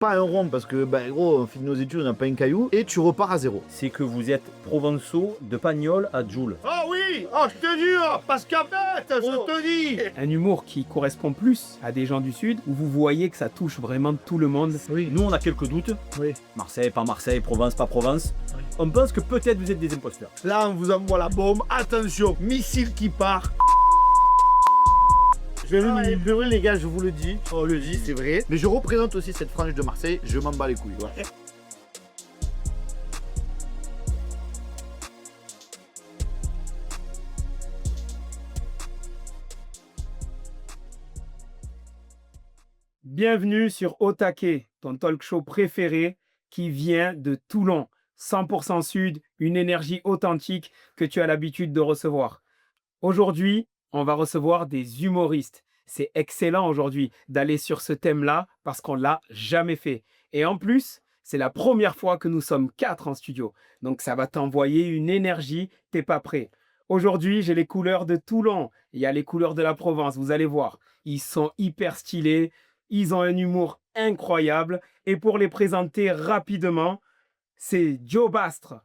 pas un rond parce que, ben, gros, on finit nos études, on n'a pas un caillou, et tu repars à zéro. C'est que vous êtes provençaux de Pagnol à Joule. Ah oui, oh, je te jure, parce qu'en fait, je te dis. Un humour qui correspond plus à des gens du Sud, où vous voyez que ça touche vraiment tout le monde. Oui. Nous, on a quelques doutes. Oui. Marseille, pas Marseille, Provence, pas Provence. On pense que peut-être vous êtes des imposteurs. Là, on vous envoie la bombe. Attention, missile qui part. Je vais le libérer, les gars, je vous le dis. On le dit, c'est vrai. Mais je représente aussi cette frange de Marseille. Je m'en bats les couilles. Ouais. Bienvenue sur Otake, ton talk show préféré qui vient de Toulon. 100% Sud, une énergie authentique que tu as l'habitude de recevoir. Aujourd'hui, on va recevoir des humoristes. C'est excellent aujourd'hui d'aller sur ce thème-là parce qu'on ne l'a jamais fait. Et en plus, c'est la première fois que nous sommes 4 en studio. Donc ça va t'envoyer une énergie, t'es pas prêt. Aujourd'hui, j'ai les couleurs de Toulon. Il y a les couleurs de la Provence, vous allez voir. Ils sont hyper stylés, ils ont un humour incroyable. Et pour les présenter rapidement, c'est Joe Bastre.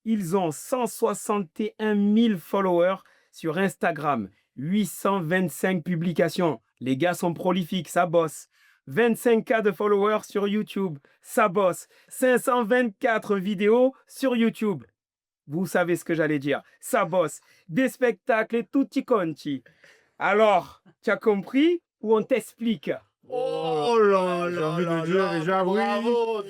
Ils ont 161 000 followers sur Instagram, 825 publications. Les gars sont prolifiques, ça bosse. 25K de followers sur YouTube, ça bosse. 524 vidéos sur YouTube. Vous savez ce que j'allais dire, ça bosse. Des spectacles et tutti quanti. Alors, tu as compris ou on t'explique? Oh là là, j'ai envie de dire déjà, oui. Bravo,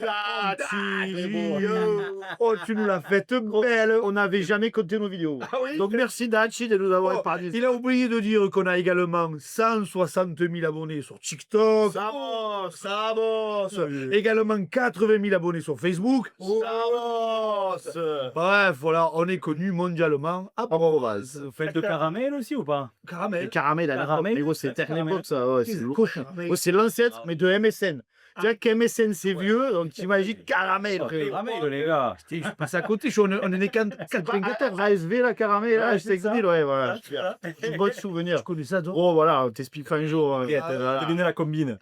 oh, tu nous l'as faite belle. On n'avait jamais compté nos vidéos. Ah oui. Donc merci Dachi de nous avoir épargné. Il a oublié de dire qu'on a également 160 000 abonnés sur TikTok. Ça bosse, ça bosse. Également 80 000 abonnés sur Facebook. Ça bosse. Bref, voilà, on est connu mondialement à Provence. Vous faites de caramel aussi ou pas? Caramel. Caramel, Caramel. c'est Caramel. époque ça. Ouais, c'est lourd. C'est l'ancêtre, mais de MSN. Tu vois qu'MSN c'est vieux, donc t'imagines Caramel. Caramel, les gars. Je passe à côté, on est né 94, ASV, la Caramel, là, je t'explique, ouais, voilà. C'est un bon souvenir. Je connais ça, toi. Oh, voilà, on t'expliquera un jour. Devinez la combine.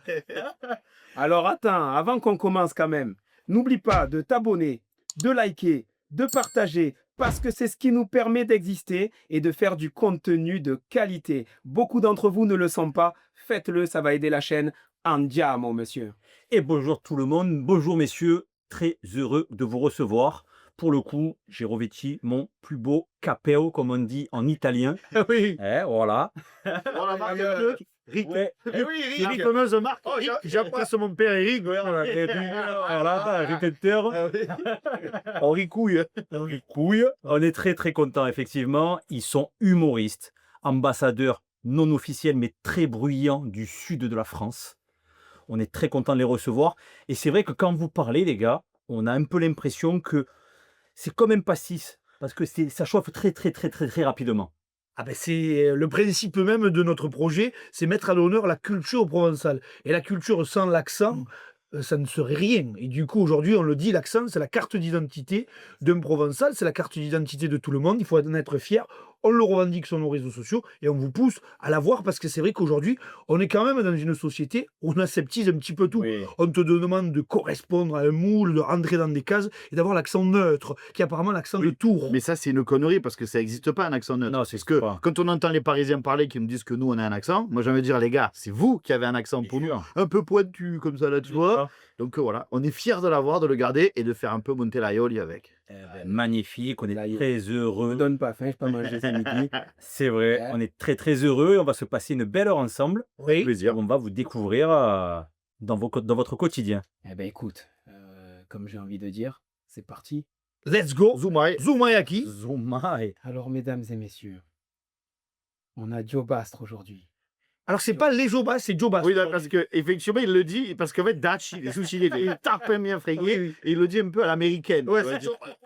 Alors attends, avant qu'on commence quand même, n'oublie pas de t'abonner, de liker, de partager, parce que c'est ce qui nous permet d'exister et de faire du contenu de qualité. Beaucoup d'entre vous ne le sont pas, faites-le, ça va aider la chaîne. Andiamo, monsieur. Et bonjour tout le monde, bonjour messieurs, très heureux de vous recevoir. Pour le coup, j'ai revêti mon plus beau capeo, comme on dit en italien. Oui. Voilà. On la marque bleue. Rick. Ouais. Eh oui, Rick. Rick, fameuse marque. Oh, j'embrasse mon père Eric. Voilà, répéteur. On ricouille. On est très très content effectivement. Ils sont humoristes, ambassadeurs non officiels mais très bruyants du sud de la France. On est très content de les recevoir. Et c'est vrai que quand vous parlez, les gars, on a un peu l'impression que c'est comme un pastis. Parce que ça chauffe très rapidement. Ah ben c'est le principe même de notre projet, c'est mettre à l'honneur la culture provençale. Et la culture sans l'accent, ça ne serait rien. Et du coup, aujourd'hui, on le dit, l'accent, c'est la carte d'identité d'un Provençal, c'est la carte d'identité de tout le monde. Il faut en être fier. On le revendique sur nos réseaux sociaux et on vous pousse à l'avoir parce que c'est vrai qu'aujourd'hui, on est quand même dans une société où on aseptise un petit peu tout. Oui. On te demande de correspondre à un moule, de rentrer dans des cases et d'avoir l'accent neutre, qui est apparemment l'accent de Tours. Mais ça, c'est une connerie parce que ça n'existe pas un accent neutre. Non, c'est parce que pas. quand on entend les Parisiens parler qui nous disent que nous, on a un accent, moi, j'ai envie de dire, les gars, c'est vous qui avez un accent pour nous. Un peu pointu comme ça, là, tu vois. Donc voilà, on est fiers de l'avoir, de le garder et de faire un peu monter l'aïoli avec. Magnifique, on est très heureux. Ne donne pas faim, je peux pas manger ça midi. C'est vrai, on est très heureux. On va se passer une belle heure ensemble. Oui. Plaisir. On va vous découvrir dans votre quotidien. Eh ben écoute, comme j'ai envie de dire, c'est parti. Let's go. Zoumayaki. Zoumaï. Alors mesdames et messieurs, on a Joe Bastre aujourd'hui. Alors, c'est pas les Jobas, c'est Joe Bastre. Oui, parce qu'effectivement, il le dit, parce qu'en fait, Dachi, les sushis, il tape bien frégué, et il le dit un peu à l'américaine. Ouais,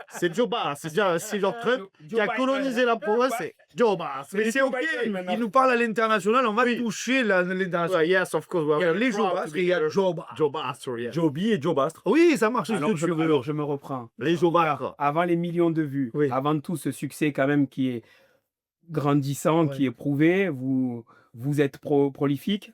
c'est Joe Bastre. C'est genre Trump qui a colonisé la province, c'est Joe Bastre. Mais c'est OK. Il nous parle à l'international, on va toucher l'international. Yes, of course. Il y a les Joe Bastre et il y a Joe Bastre. Joe Bastre, yes. Joby et Joe Bastre. Oui, ça marche. Alors je me reprends. Les Joe Bastre. Avant les millions de vues, avant tout ce succès quand même qui est grandissant, qui est prouvé, vous êtes prolifique.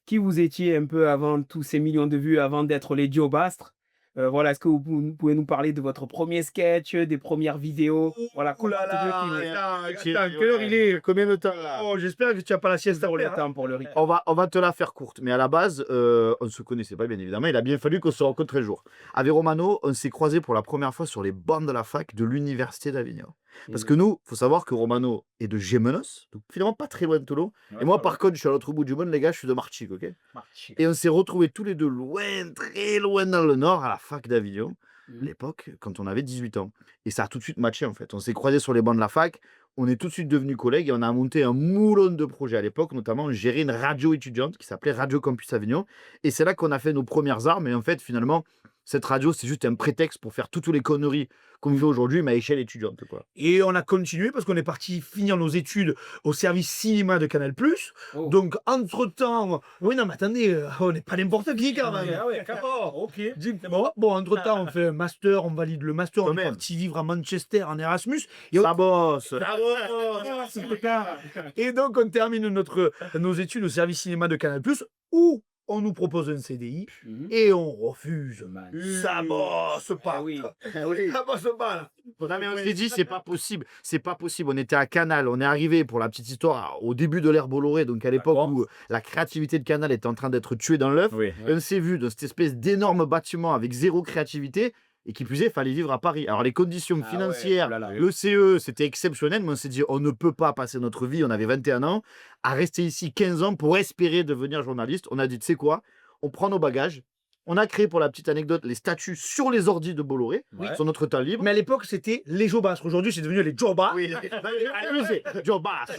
qui vous étiez un peu avant tous ces millions de vues, avant d'être les Joe Bastre. Voilà, est-ce que vous pouvez nous parler de votre premier sketch, des premières vidéos? Voilà, Ouh là comment là, quelle heure il est? Combien de temps là? Oh, j'espère que tu n'as pas la sieste à pour le faire, hein. temps, pour le rythme. On va te la faire courte, mais à la base, on ne se connaissait pas, bien évidemment. Il a bien fallu qu'on se rencontre un jour. Avec Romano, on s'est croisés pour la première fois sur les bancs de la fac de l'Université d'Avignon. Parce que nous, il faut savoir que Romano est de Gémenos, donc finalement pas très loin de Toulon. Et moi, par contre, je suis à l'autre bout du monde, les gars, je suis de Martigues, ok? Et on s'est retrouvés tous les deux loin, très loin dans le nord, à la fac d'Avignon, à l'époque, quand on avait 18 ans. Et ça a tout de suite matché, en fait. On s'est croisés sur les bancs de la fac, on est tout de suite devenus collègues et on a monté un moulon de projets à l'époque. Notamment, on gérait une radio étudiante qui s'appelait Radio Campus Avignon. Et c'est là qu'on a fait nos premières armes. Et en fait, finalement, cette radio, c'est juste un prétexte pour faire toutes les conneries qu'on fait aujourd'hui, mais à échelle étudiante, quoi. Et on a continué parce qu'on est parti finir nos études au service cinéma de Canal+. Oh. Donc, entre-temps... Oui, non, mais attendez, on n'est pas n'importe qui, quand même. Ah ouais, d'accord, ok. Bon, entre-temps, on fait un master, on valide le master, Quand on est même. parti vivre à Manchester, en Erasmus. Et, Ça bosse. et donc, on termine nos études au service cinéma de Canal+, où on nous propose un CDI et on refuse. Ça bosse pas. Ah oui. Ça bosse pas, là. Non, mais on s'est dit, c'est pas possible. C'est pas possible. On était à Canal. On est arrivé, pour la petite histoire, au début de l'ère Bolloré, donc à l'époque D'accord. où la créativité de Canal était en train d'être tuée dans l'œuf. Oui. Et on s'est vu dans cette espèce d'énorme bâtiment avec zéro créativité. Et qui plus est, il fallait vivre à Paris. Alors, les conditions financières, oh là là. le CE, c'était exceptionnel, mais on s'est dit, on ne peut pas passer notre vie, on avait 21 ans, à rester ici 15 ans pour espérer devenir journaliste. On a dit, tu sais quoi, on prend nos bagages. On a créé, pour la petite anecdote, les statuts sur les ordis de Bolloré, Ouais. sur notre temps libre. Mais à l'époque, c'était les Joe Bastre. Aujourd'hui, c'est devenu les Joe Bastre. Oui, Joe Bass.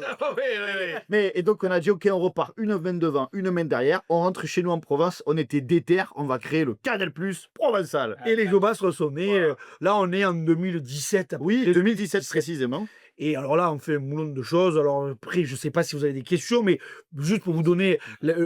Mais, et donc, on a dit, OK, on repart une main devant, une main derrière. On rentre chez nous en province. On était déter. On va créer le Canal Plus provençal. Et les Joe Bastre sont nés. Là, on est en 2017. Oui, 2017 précisément. Et alors là, on fait un moulin de choses. Alors après, je ne sais pas si vous avez des questions, mais juste pour vous donner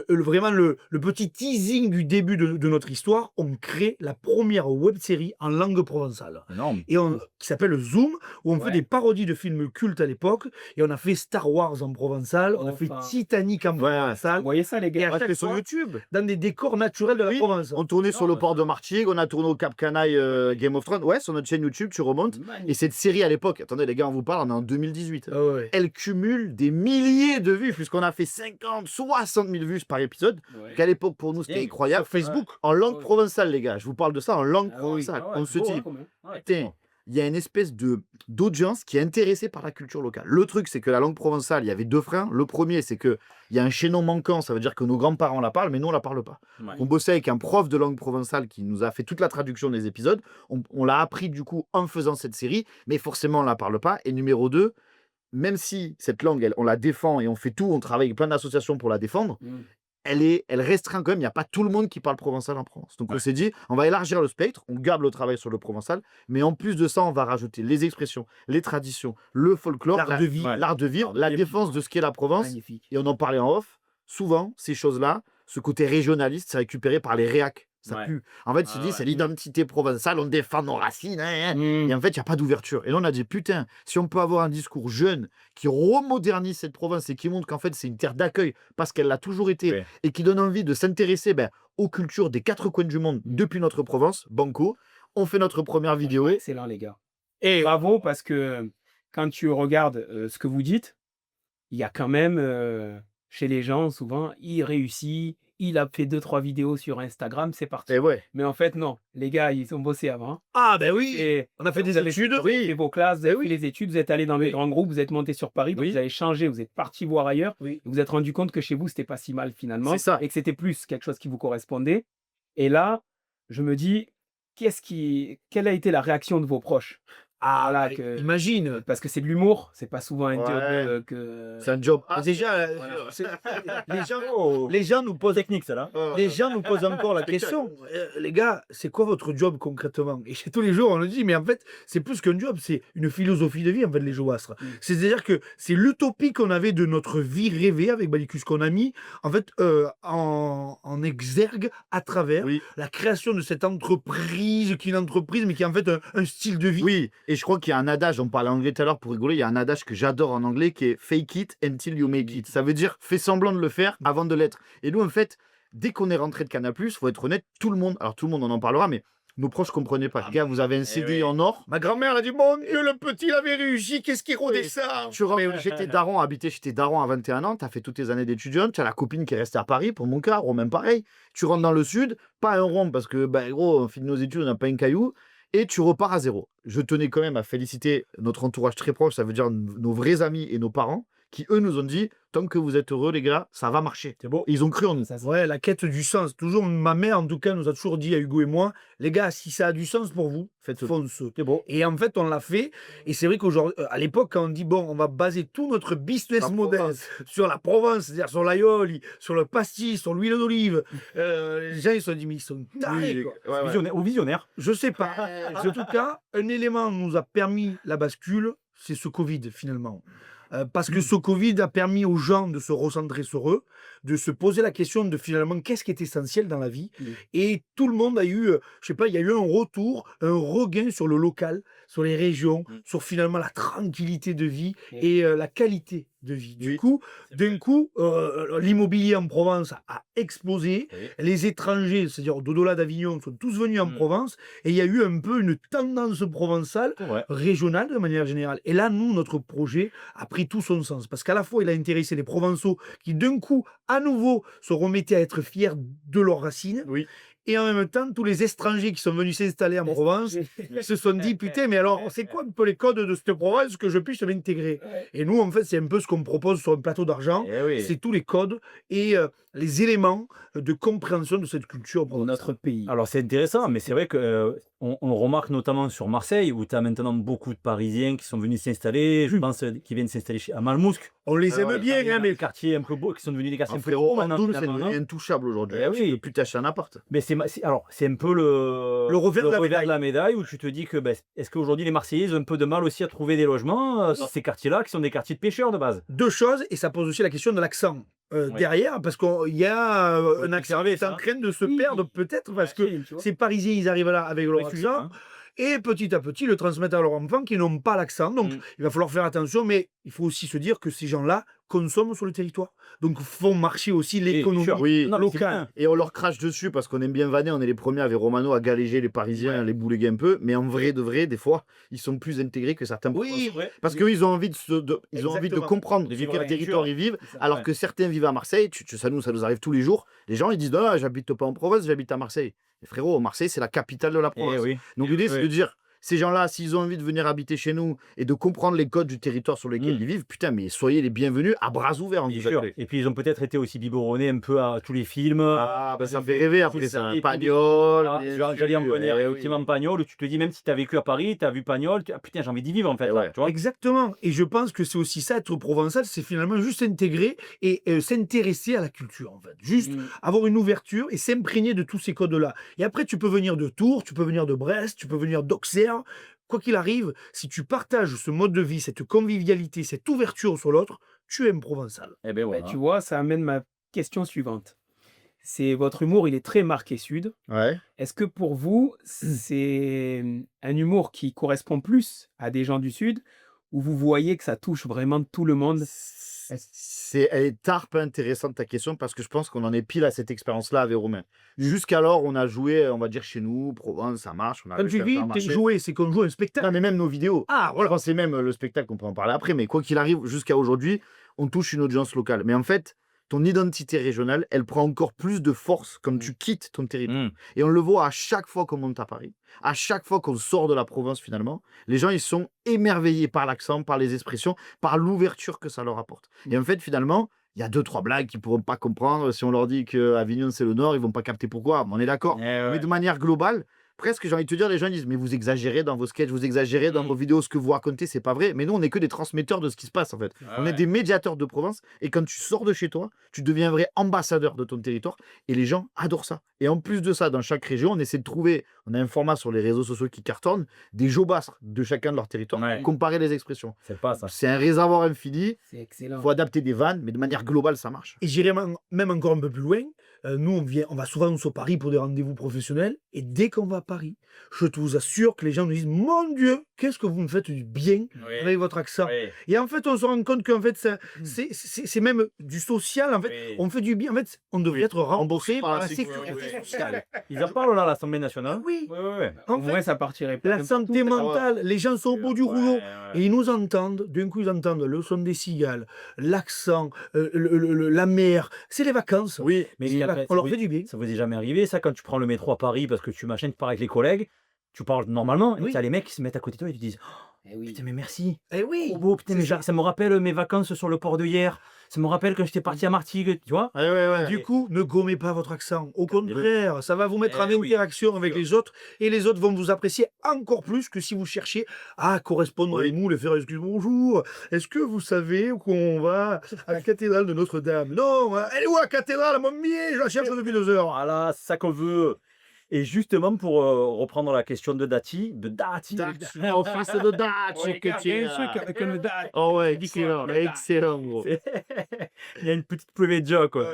vraiment le petit teasing du début de notre histoire, on crée la première web-série en langue provençale. Énorme. Et qui s'appelle Zoom, où on fait des parodies de films cultes à l'époque. Et on a fait Star Wars en provençal, on a fait Titanic en Ouais. provençal, Vous voyez ça, les Et gars? à chaque sur fois, YouTube. dans des décors naturels de la Oui, Provence. On tournait sur le port de Martigues, on a tourné au Cap Canaille Game of Thrones. Ouais, sur notre chaîne YouTube, tu remontes. Et cette série à l'époque, attendez les gars, on vous parle, on est en 2018. Ah ouais. Elle cumule des milliers de vues, puisqu'on a fait 50, 60 000 vues par épisode. Qu'à l'époque, pour nous, c'était incroyable. Sur Facebook. En langue provençale, les gars. Je vous parle de ça en langue Ah oui. provençale. Ah ouais, On se beau, dit, hein, quand même. putain, il y a une espèce d'audience qui est intéressée par la culture locale. Le truc, c'est que la langue provençale, il y avait deux freins. Le premier, c'est qu'il y a un chaînon manquant. Ça veut dire que nos grands-parents la parlent, mais nous, on la parle pas. Ouais. On bossait avec un prof de langue provençale qui nous a fait toute la traduction des épisodes. On l'a appris, du coup, en faisant cette série, mais forcément, on la parle pas. Et numéro 2, même si cette langue, on la défend et on fait tout, on travaille avec plein d'associations pour la défendre, elle restreint quand même. Il n'y a pas tout le monde qui parle provençal en Provence. Donc on s'est dit, on va élargir le spectre, on garde le travail sur le provençal, mais en plus de ça, on va rajouter les expressions, les traditions, le folklore, L'art de vivre. l'art de vivre, la défense de ce qu'est la Provence. Magnifique. Et on en parlait en off. Souvent, ces choses-là, ce côté régionaliste, c'est récupéré par les réacs. Ça Ouais. pue. En fait, c'est l'identité provençale, on défend nos racines. Et en fait, il n'y a pas d'ouverture. Et là, on a dit, putain, si on peut avoir un discours jeune qui remodernise cette province et qui montre qu'en fait, c'est une terre d'accueil parce qu'elle l'a toujours été Ouais. et qui donne envie de s'intéresser aux cultures des quatre coins du monde depuis notre Provence, banco, on fait notre première vidéo. Excellent, les gars. Et Bravo, parce que quand tu regardes ce que vous dites, il y a quand même, chez les gens, souvent, il réussit, il a fait 2-3 vidéos sur Instagram, c'est parti. Et ouais. Mais en fait, non. Les gars, ils ont bossé avant. ah ben oui, Et on a fait des vous avez études. fait vos classes, vous avez fait les études, vous êtes allé dans les grands groupes, vous êtes monté sur Paris, donc vous avez changé, vous êtes parti voir ailleurs. Oui. Vous vous êtes rendu compte que chez vous, c'était pas si mal finalement. C'est ça. Et que c'était plus quelque chose qui vous correspondait. Et là, je me dis, quelle a été la réaction de vos proches? Ah, Voilà, imagine. parce que c'est de l'humour, c'est pas souvent un Ouais. job que. C'est un job. Déjà, les gens nous posent Technique, ça là. les gens nous posent encore la question. Les gars, c'est quoi votre job concrètement? Et tous les jours, on nous dit, mais en fait, c'est plus qu'un job, c'est une philosophie de vie, en fait, les Joe Bastre. C'est-à-dire que c'est l'utopie qu'on avait de notre vie rêvée avec Ballicus, qu'on a mis, en fait, en exergue à travers Oui. la création de cette entreprise, qui est une entreprise, mais qui est en fait un style de vie. Oui, Et je crois qu'il y a un adage, on parlait anglais tout à l'heure pour rigoler, il y a un adage que j'adore en anglais qui est fake it until you make it. Ça veut dire fais semblant de le faire avant de l'être. Et nous, en fait, dès qu'on est rentré de Canal+, faut être honnête, tout le monde, alors tout le monde on en parlera, mais nos proches comprenaient pas. Gars, vous avez un CD en or. Ma grand-mère, elle a dit, mon Dieu, le petit, il avait réussi, qu'est-ce qu'il redescend? Tu rentres chez tes darons, habité chez tes darons à 21 ans, t'as fait toutes tes années d'étudiant, tu as la copine qui est restée à Paris, pour mon cas, Romain pareil. Tu rentres dans le sud, pas un rond, parce que, ben, gros, on finit nos études, on n'a pas un caillou, et tu repars à zéro. Je tenais quand même à féliciter notre entourage très proche, ça veut dire nos vrais amis et nos parents, qui eux nous ont dit, tant que vous êtes heureux, les gars, ça va marcher. C'est beau. Ils ont cru en nous. Ouais, la quête du sens. Toujours, ma mère, en tout cas, nous a toujours dit à Hugo et moi, les gars, si ça a du sens pour vous, Faites-le. foncez. C'est beau. Et en fait, on l'a fait. Et c'est vrai qu'aujourd'hui, à l'époque, quand on dit, bon, on va baser tout notre business La model Provence. sur la Provence, c'est-à-dire sur l'aïoli, sur le pastis, sur l'huile d'olive, les gens, ils se sont dit, mais ils sont tarés, quoi. Ouais, ouais. Visionnaire, ou visionnaire. Je sais pas. En tout cas, un élément nous a permis la bascule, c'est ce Covid, finalement. Parce que ce Covid a permis aux gens de se recentrer sur eux, de se poser la question de finalement qu'est-ce qui est essentiel dans la vie. Et tout le monde a eu, je sais pas, il y a eu un retour, un regain sur le local, sur les régions, sur finalement la tranquillité de vie et la qualité de vie. Du coup, d'un coup, l'immobilier en Provence a explosé. Les étrangers, c'est-à-dire d'au-delà d'Avignon, sont tous venus en Provence. Et il y a eu un peu une tendance provençale régionale de manière générale. Et là, nous, notre projet a pris tout son sens. Parce qu'à la fois, il a intéressé les Provençaux qui, d'un coup, à nouveau, se remettaient à être fiers de leurs racines. Oui. Et en même temps, tous les étrangers qui sont venus s'installer en Provence se sont dit, putain, mais alors, c'est quoi un peu les codes de cette Provence que je puisse m'intégrer? Et nous, en fait, c'est un peu ce qu'on propose sur un plateau d'argent. C'est tous les codes et les éléments de compréhension de cette culture Pour notre pays. Alors c'est intéressant, mais c'est vrai que on le remarque notamment sur Marseille, où tu as maintenant beaucoup de Parisiens qui sont venus s'installer, je pense, qui viennent s'installer à Malmousque. On les aime bien, hein, mais les quartiers un peu beaux, qui sont devenus des quartiers un peu Frérot, beaux maintenant, Andoul, c'est finalement, devenu non intouchable aujourd'hui. Eh oui. Tu peux plus t'acheter un appart. Mais alors, c'est un peu le revers de la médaille où tu te dis que est-ce qu'aujourd'hui les Marseillais ont un peu de mal aussi à trouver des logements sur ces quartiers-là qui sont des quartiers de pêcheurs de base. deux choses, et ça pose aussi la question de l'accent. Derrière, parce qu'il y a un accent qui est en train de se perdre peut-être, parce que ces Parisiens, ils arrivent là avec leur accent, et petit à petit le transmettent à leurs enfants qui n'ont pas l'accent. Donc, il va falloir faire attention, mais il faut aussi se dire que ces gens-là consomment sur le territoire. Donc, font marcher aussi l'économie Oui. Non, mais c'est locale. bien. Et on leur crache dessus parce qu'on aime bien vanner, on est les premiers avec Romano à galéger les Parisiens, les bouléguer un peu, mais en vrai de vrai, des fois, ils sont plus intégrés que certains Oui, Provençaux. Parce qu'eux, ils ont envie ils ont envie de Exactement. comprendre De sur vivre quel la territoire culture. ils vivent, C'est ça, alors ouais. que certains vivent à Marseille, ça nous arrive tous les jours, les gens ils disent non, j'habite pas en province, j'habite à Marseille. Et frérot, Marseille c'est la capitale de la province. oui. Donc l'idée c'est oui. de dire, ces gens-là, s'ils ont envie de venir habiter chez nous et de comprendre les codes du territoire sur lequel ils vivent, putain, mais soyez les bienvenus à bras ouverts. Bien sûr. Et puis ils ont peut-être été aussi biberonnés un peu à tous les films. Ah, bah ça fait rêver après ça. Et puis, Pagnol. Ah, bien j'allais en sûr, connaître, eh oui. effectivement, Pagnol, où tu te dis, même si tu as vécu à Paris, tu as vu Pagnol, ah, putain, j'ai envie d'y vivre en fait. Eh là, ouais. tu vois. Exactement. Et je pense que c'est aussi ça, être provençal, c'est finalement juste s'intégrer et s'intéresser à la culture, en fait. Juste avoir une ouverture et s'imprégner de tous ces codes-là. Et après, tu peux venir de Tours, tu peux venir de Brest, tu peux venir d'Auxerre. Quoi qu'il arrive, si tu partages ce mode de vie, cette convivialité, cette ouverture sur l'autre, tu es un provençal. Eh ben Bah, voilà. tu vois, ça amène ma question suivante. C'est votre humour, il est très marqué sud. Ouais. Est-ce que pour vous, c'est un humour qui correspond plus à des gens du sud, ou vous voyez que ça touche vraiment tout le monde? Elle est tarpe intéressante ta question parce que je pense qu'on en est pile à cette expérience-là avec Romain. Jusqu'alors, on a joué, on va dire chez nous, Provence, ça marche. On a Quand réussi tu à dis faire marcher. jouer, c'est qu'on joue un spectacle. Non, mais même nos vidéos. Ah, voilà. Enfin, c'est même le spectacle, on peut en parler après, mais quoi qu'il arrive, jusqu'à aujourd'hui, on touche une audience locale. Mais en fait, ton identité régionale, elle prend encore plus de force quand tu quittes ton territoire. Et on le voit à chaque fois qu'on monte à Paris, à chaque fois qu'on sort de la province finalement, les gens ils sont émerveillés par l'accent, par les expressions, par l'ouverture que ça leur apporte. Et en fait finalement, il y a 2-3 blagues qu'ils pourront pas comprendre. Si on leur dit que Avignon c'est le Nord, ils vont pas capter pourquoi. On est d'accord. Mais de manière globale, presque j'ai envie de te dire, les gens disent mais vous exagérez dans vos sketchs, vous exagérez dans vos vidéos, ce que vous racontez c'est pas vrai. Mais nous on n'est que des transmetteurs de ce qui se passe en fait. On est des médiateurs de province et quand tu sors de chez toi, tu deviens un vrai ambassadeur de ton territoire et les gens adorent ça. Et en plus de ça, dans chaque région, on essaie de trouver, on a un format sur les réseaux sociaux qui cartonne, des jobastres de chacun de leur territoire, Ouais. comparer les expressions. C'est pas ça. C'est un réservoir infini, C'est excellent. il faut adapter des vannes, mais de manière globale ça marche. Et j'irai même encore un peu plus loin. Nous, on va souvent sur Paris pour des rendez-vous professionnels. Et dès qu'on va à Paris, je te vous assure que les gens nous disent: Mon Dieu, qu'est-ce que vous me faites du bien Oui. avec votre accent. Oui. Et en fait, on se rend compte qu'en fait, c'est même du social. En fait, Oui. on fait du bien. En fait, on devrait Oui. être remboursé par la sécurité sécurité Oui. sociale. Ils en parlent là à l'Assemblée nationale. Oui. Ouais, ouais, ouais. Au En moins, fait, ça partirait pas. la santé mentale, les gens sont au bout du rouleau. Ouais, ouais. Et ils nous entendent, d'un coup ils entendent le son des cigales, l'accent, la mer, c'est les vacances. Oui, Mais C'est après, on leur fait du bien. ça vous est jamais arrivé, ça, quand tu prends le métro à Paris parce que tu pars avec les collègues, tu parles normalement, et Oui. tu as les mecs qui se mettent à côté de toi et te disent: Eh oui. Putain, mais merci, Eh oui, trop beau, putain, c'est mais ça. ça me rappelle mes vacances sur le port de hier, ça me rappelle quand j'étais parti à Martigues, tu vois. ouais. Du coup, ne gommez pas votre accent. Au contraire, ça va vous mettre en oui, interaction avec les autres et les autres vont vous apprécier encore plus que si vous cherchiez à correspondre avec nous, les faire excuse bonjour. Est-ce que vous savez qu'on va à la cathédrale de Notre-Dame? Non, elle est où la cathédrale, mon mier? Je la cherche depuis 2 heures. Voilà, c'est ça qu'on veut. Et justement, pour reprendre la question de Dati, Au face de Dutch, Ouais, que regarde, tu il y es. a un truc avec le date. Oh ouais, Excellent, excellent, gros. il y a une petite private joke, quoi.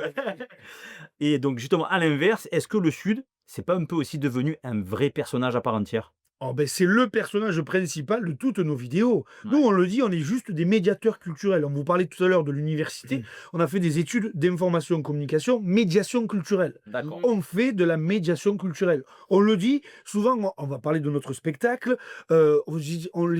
Et donc, justement, à l'inverse, est-ce que le Sud, c'est pas un peu aussi devenu un vrai personnage à part entière? Oh ben c'est le personnage principal de toutes nos vidéos. Nous, on le dit, on est juste des médiateurs culturels. On vous parlait tout à l'heure de l'université. On a fait des études d'information, communication, médiation culturelle. D'accord. On fait de la médiation culturelle. On le dit, souvent, on va parler de notre spectacle. Les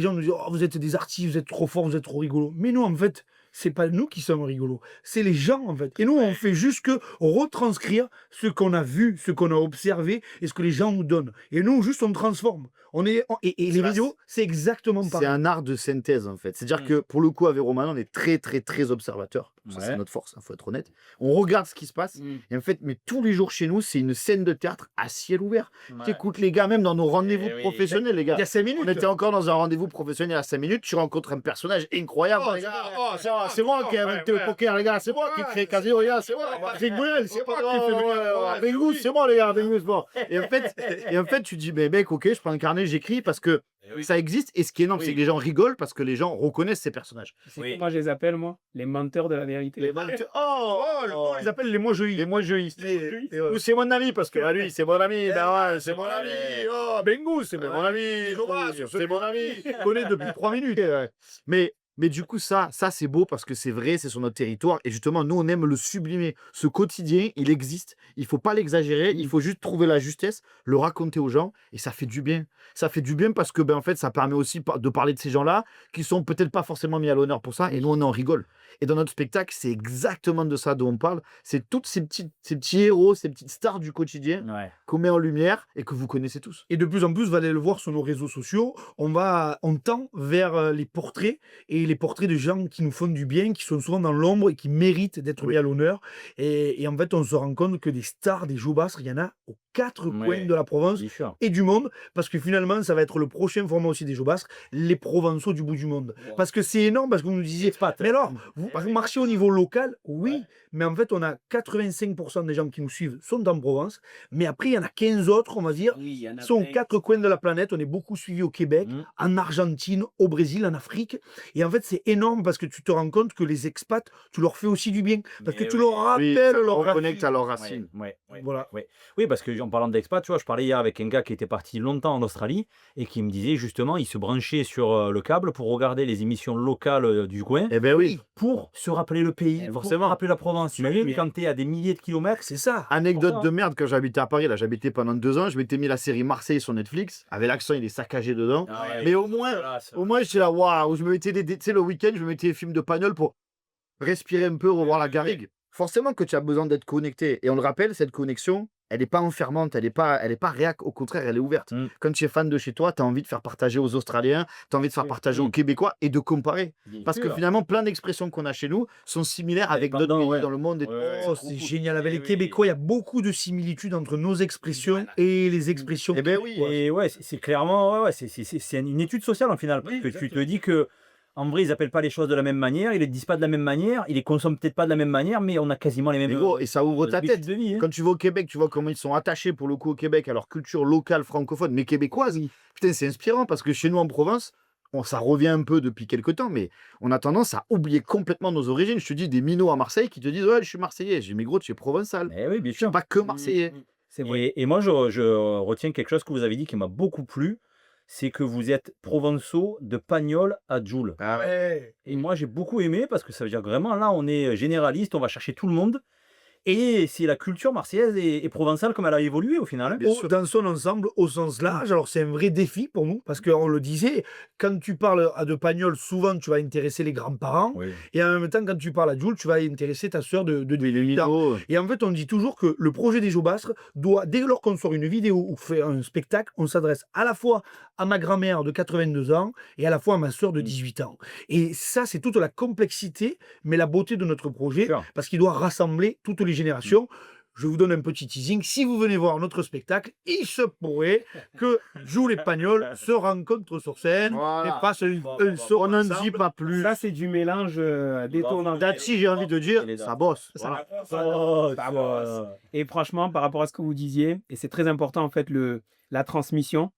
gens nous disent: Oh, vous êtes des artistes, vous êtes trop forts, vous êtes trop rigolos. Mais nous, en fait, c'est pas nous qui sommes rigolos, c'est les gens, en fait. Et nous, on fait juste que retranscrire ce qu'on a vu, ce qu'on a observé et ce que les gens nous donnent. Et nous, juste, on transforme. Et les C'est vidéos, c'est exactement C'est pareil. un art de synthèse en fait. C'est-à-dire que pour le coup, avec Roman, on est très très très observateur. Ça, Ouais. c'est notre force, il faut être honnête. On regarde ce qui se passe. Et en fait, mais tous les jours chez nous, c'est une scène de théâtre à ciel ouvert. Tu écoutes les gars, même dans nos rendez-vous oui. professionnels, les gars. Il y a 5 minutes. On était encore dans un rendez-vous professionnel à 5 minutes, tu rencontres un personnage incroyable. Oh, les gars. c'est Oh, c'est moi qui ai inventé le poker, les gars. C'est moi qui crée Casino, les gars. C'est moi. Rigouel, c'est moi qui fais Ringus, c'est moi, les gars. Ringus, bon. Et en fait, tu dis, mais mec, ok, je prends un carnet, j'écris parce que ça existe. Et ce qui est énorme, c'est que les gens rigolent parce que les gens reconnaissent ces personnages. C'est Oui. comment je les appelle, moi? Les menteurs de la vérité. On les appelle les mois-jeuilles. Les moins jeuistes. Ou c'est mon ami, parce que lui, c'est mon ami. Ben ouais, c'est mon ami. Oh, Bengus, c'est mon ami. C'est mon ami. Je connais depuis 3 minutes. Mais du coup, ça c'est beau parce que c'est vrai, c'est sur notre territoire. Et justement, nous, on aime le sublimer. Ce quotidien, il existe. Il faut pas l'exagérer. Il faut juste trouver la justesse, le raconter aux gens. Et ça fait du bien. Ça fait du bien parce que, ben, en fait, ça permet aussi de parler de ces gens-là qui sont peut-être pas forcément mis à l'honneur pour ça. Et nous, on en rigole. Et dans notre spectacle, c'est exactement de ça dont on parle. C'est toutes ces petits héros, ces petites stars du quotidien Ouais. qu'on met en lumière et que vous connaissez tous. Et de plus en plus, vous allez le voir sur nos réseaux sociaux, on tend vers les portraits et les portraits de gens qui nous font du bien, qui sont souvent dans l'ombre et qui méritent d'être mis à l'honneur. Et en fait, on se rend compte que des stars, des Joubastres, il y en a aux 4 Ouais. coins de la Provence Différent. et du monde, parce que finalement, ça va être le prochain format aussi des Joubastres, les Provençaux du bout du monde. Parce que c'est énorme, parce que vous nous disiez, Expat. mais alors, vous marchez au niveau local, oui, mais en fait, on a 85% des gens qui nous suivent sont en Provence, mais après, il y en a 15 autres, on va dire, Oui, il y en a qui sont aux plein. 4 coins de la planète. On est beaucoup suivis au Québec, en Argentine, au Brésil, en Afrique. Et en fait, c'est énorme parce que tu te rends compte que les expats, tu leur fais aussi du bien. Parce que Mais tu oui. leur Oui, rappelles ça leur reconnecte racine. à leurs Ouais, racines. ouais. Voilà. Oui, parce que en parlant d'expat, tu vois, je parlais hier avec un gars qui était parti longtemps en Australie et qui me disait justement, il se branchait sur le câble pour regarder les émissions locales du coin Eh ben oui. pour se rappeler le pays, pour se forcément. rappeler la Provence. Imagine Oui. quand tu es à des milliers de kilomètres. C'est ça. Anecdote Pour ça. de merde, quand j'habitais à Paris, là j'habitais pendant 2 ans, je m'étais mis la série Marseille sur Netflix, avec l'accent il est saccagé dedans. Mais au moins j'étais là, waouh, je me mettais tu sais, le week-end, je me mettais des films de Pagnol pour respirer un peu, revoir la garrigue. Forcément que tu as besoin d'être connecté. Et on le rappelle, cette connexion, elle n'est pas enfermante, elle n'est pas réac, au contraire, elle est ouverte. Mm. Quand tu es fan de chez toi, tu as envie de faire partager aux Australiens, tu as envie de faire partager aux Québécois et de comparer. Parce que finalement, plein d'expressions qu'on a chez nous sont similaires avec d'autres Indépendant, pays ouais. dans le monde. Oh, c'est génial. Avec les Québécois, il y a beaucoup de similitudes entre nos expressions et les expressions. Eh ben oui. québécoises. Et ouais, c'est clairement, c'est une étude sociale en final. Parce que tu te dis que, en vrai, ils appellent pas les choses de la même manière, ils les disent pas de la même manière, ils les consomment peut-être pas de la même manière, mais on a quasiment les mêmes. Mais gros, et ça ouvre ta habitudes tête. de vie, hein. Quand tu vas au Québec, tu vois comment ils sont attachés pour le coup au Québec à leur culture locale francophone, mais québécoise. Putain, c'est inspirant parce que chez nous en Provence, ça revient un peu depuis quelques temps, mais on a tendance à oublier complètement nos origines. Je te dis, des minots à Marseille qui te disent ouais, je suis Marseillais. J'ai mais gros, tu es provençal. Eh oui, bien Je suis sûr. pas que Marseillais. C'est vrai. Et moi, je retiens quelque chose que vous avez dit qui m'a beaucoup plu, c'est que vous êtes provençaux de Pagnol à Djoul. Ah ouais. Ouais. Et moi, j'ai beaucoup aimé parce que ça veut dire que vraiment, là, on est généraliste, on va chercher tout le monde. Et c'est la culture marseillaise et provençale comme elle a évolué au final, hein. Bien sûr. Dans son ensemble, au sens large, alors c'est un vrai défi pour nous, parce qu'on le disait, quand tu parles à de Pagnol, souvent tu vas intéresser les grands-parents, Oui. et en même temps, quand tu parles à Jules, tu vas intéresser ta sœur de Oui, les 18 ans. minots. Et en fait, on dit toujours que le projet des Jobastres doit, dès lors qu'on sort une vidéo ou fait un spectacle, on s'adresse à la fois à ma grand-mère de 82 ans et à la fois à ma sœur de 18 ans. Et ça, c'est toute la complexité, mais la beauté de notre projet, Sûr. parce qu'il doit rassembler toutes les générations. Je vous donne un petit teasing. Si vous venez voir notre spectacle, il se pourrait que Jules et Pagnol se rencontrent sur scène Voilà. et fassent un saut On n'en ensemble. dit pas plus. Ça, c'est du mélange détonnant. Dachi, j'ai envie de dire, Et les ça bosse. Ça- Voilà. Oh, Ça bosse. Et franchement, par rapport à ce que vous disiez, et c'est très important en fait, la transmission.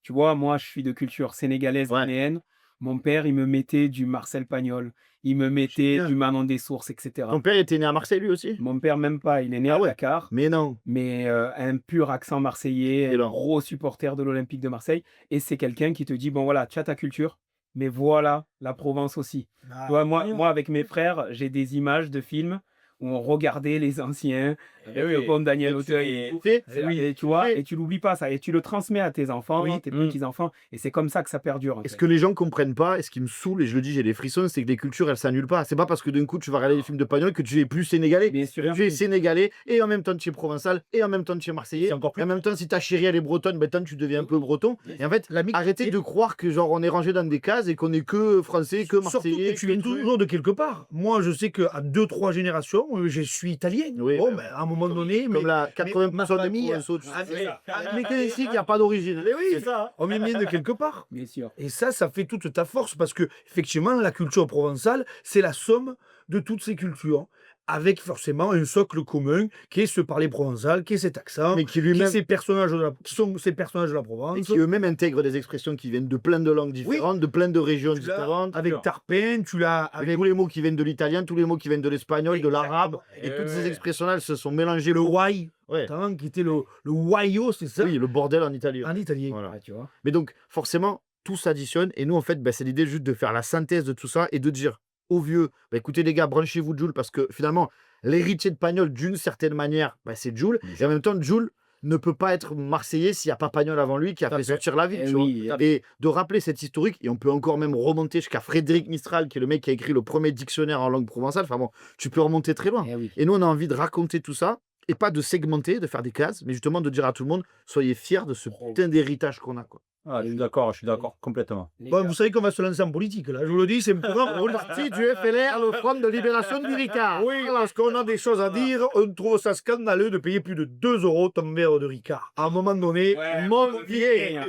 Tu vois, moi, je suis de culture sénégalaise, Ouais. ghanéenne. Mon père, il me mettait du Marcel Pagnol, il me mettait Génial. du Manon des Sources, etc. Ton père était né à Marseille lui aussi? Mon père, même pas, il est né Ah à ouais. Dakar, Mais non. mais un pur accent marseillais, un Excellent. gros supporter de l'Olympique de Marseille. Et c'est quelqu'un qui te dit, bon voilà, tu as ta culture, mais voilà la Provence aussi. Ah, Tu vois, moi, avec mes frères, j'ai des images de films où on regardait les anciens, avec le bon Daniel Auteuil. Fait. Et tu vois, Oui. et tu l'oublies pas ça, et tu le transmets à tes enfants, Oui. tes petits-enfants, et c'est comme ça que ça perdure. en Et ce fait. que les gens comprennent pas, et ce qui me saoule, et je le dis, j'ai des frissons, c'est que les cultures, elles s'annulent pas. C'est pas parce que d'un coup tu vas regarder des films de Pagnol que tu es plus sénégalais. Bien sûr. Tu es sénégalais, et en même temps tu es provençal, et en même temps tu es marseillais. C'est encore plus- Et en même temps, si ta chérie elle est bretonne, ben, tant tu deviens un peu breton. Et en fait, La mixité. arrêtez de croire que genre on est rangé dans des cases et qu'on est que français, que Surtout marseillais. que tu viens toujours de quelque part. Moi, je sais qu'à 2-3 générations, je suis italien. Oui, Bon, ouais, ben, à un moment donné, Comme la ma 80% des famille- provençaux. Ah, c'est ça. Mais que ici, il n'y a pas d'origine. Mais oui, C'est ça. on m'y vient de quelque part. Bien sûr. Et ça fait toute ta force parce que, effectivement, la culture provençale, c'est la somme de toutes ces cultures, avec forcément un socle commun qui est ce parler provençal, qui est cet accent, Mais qui qui, est lui-même, ces personnages qui sont ces personnages de la et Provence. qui eux-mêmes intègrent des expressions qui viennent de plein de langues différentes, de plein de régions Tu l'as différentes. avec Sûr. Tarpin, tu l'as Avec avec tous les mots qui viennent de l'italien, tous les mots qui viennent de l'espagnol, de l'arabe. Et toutes ces expressions-là, elles se sont mélangées. le wai, Ouais. notamment, qui était le waio, c'est ça, Oui, le bordel en italien. en italien. Voilà. Ouais, tu vois. Mais donc, forcément, tout s'additionne. Et nous, en fait, c'est l'idée juste de faire la synthèse de tout ça et de dire aux vieux, écoutez les gars, branchez-vous Jules, parce que finalement, l'héritier de Pagnol, d'une certaine manière, c'est Jules. Et en même temps, Jules ne peut pas être marseillais s'il n'y a pas Pagnol avant lui qui a Tout à fait fait. sortir la ville. Eh tu vois. oui, Et de rappeler cette historique, et on peut encore même remonter jusqu'à Frédéric Mistral, qui est le mec qui a écrit le premier dictionnaire en langue provençale. Enfin bon, tu peux remonter très loin. eh oui. Et nous, on a envie de raconter tout ça, et pas de segmenter, de faire des cases, mais justement de dire à tout le monde, soyez fiers de ce putain d'héritage qu'on a. Quoi. Ah, je suis d'accord complètement. Les Bon, gars, vous savez qu'on va se lancer en politique, là. Je vous le dis, c'est un programme. Au parti du FLR, le Front de Libération du Ricard. Oui, parce qu'on a des choses à dire. On trouve ça scandaleux de payer plus de 2 € ton verre de Ricard. À un moment donné, Ouais, mon vieil.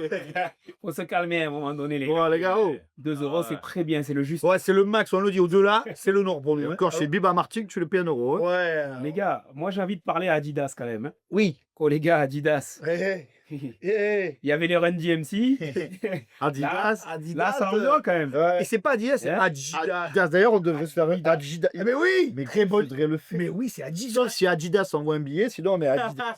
faut se calmer à un moment donné, les gars. Bon, les gars, oh. 2 €, c'est très bien, c'est le juste. Ouais, c'est le max, on le dit. Au-delà, c'est le nord pour Et nous. hein. encore chez Biba Martin, tu le payes 1 euro. hein. Ouais. Les gars, moi j'ai envie de parler à Adidas quand même. Hein. Oui. Oh les gars, Adidas. Il Il y avait les Run DMC. Adidas. Là, ça envoie quand même. Et c'est pas Adidas, c'est Hein Adidas. Adidas, d'ailleurs, on devrait se faire un Adidas. Eh mais oui. Mais très bon. Le faire. Mais oui, c'est Adidas. Sauf si Adidas envoie un billet, sinon on est Adidas.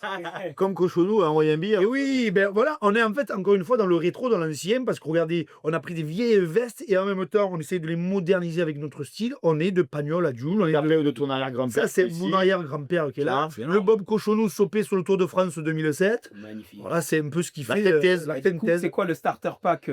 Comme Cochonou a envoyé un billet. Et oui, ben voilà, on est en fait encore une fois dans le rétro, dans l'ancien, parce que regardez, on a pris des vieilles vestes et en même temps, on essaie de les moderniser avec notre style. On est de Pagnol à Jules. On est de- Parler de ton arrière-grand-père. Ça, c'est ici. mon arrière-grand-père qui est là. Ça, Le Bob Cochonou sopé sur le Tour de France 2007. Magnifique. Voilà, c'est un peu ce qui La fait synthèse. la Et du coup, synthèse. c'est quoi le starter pack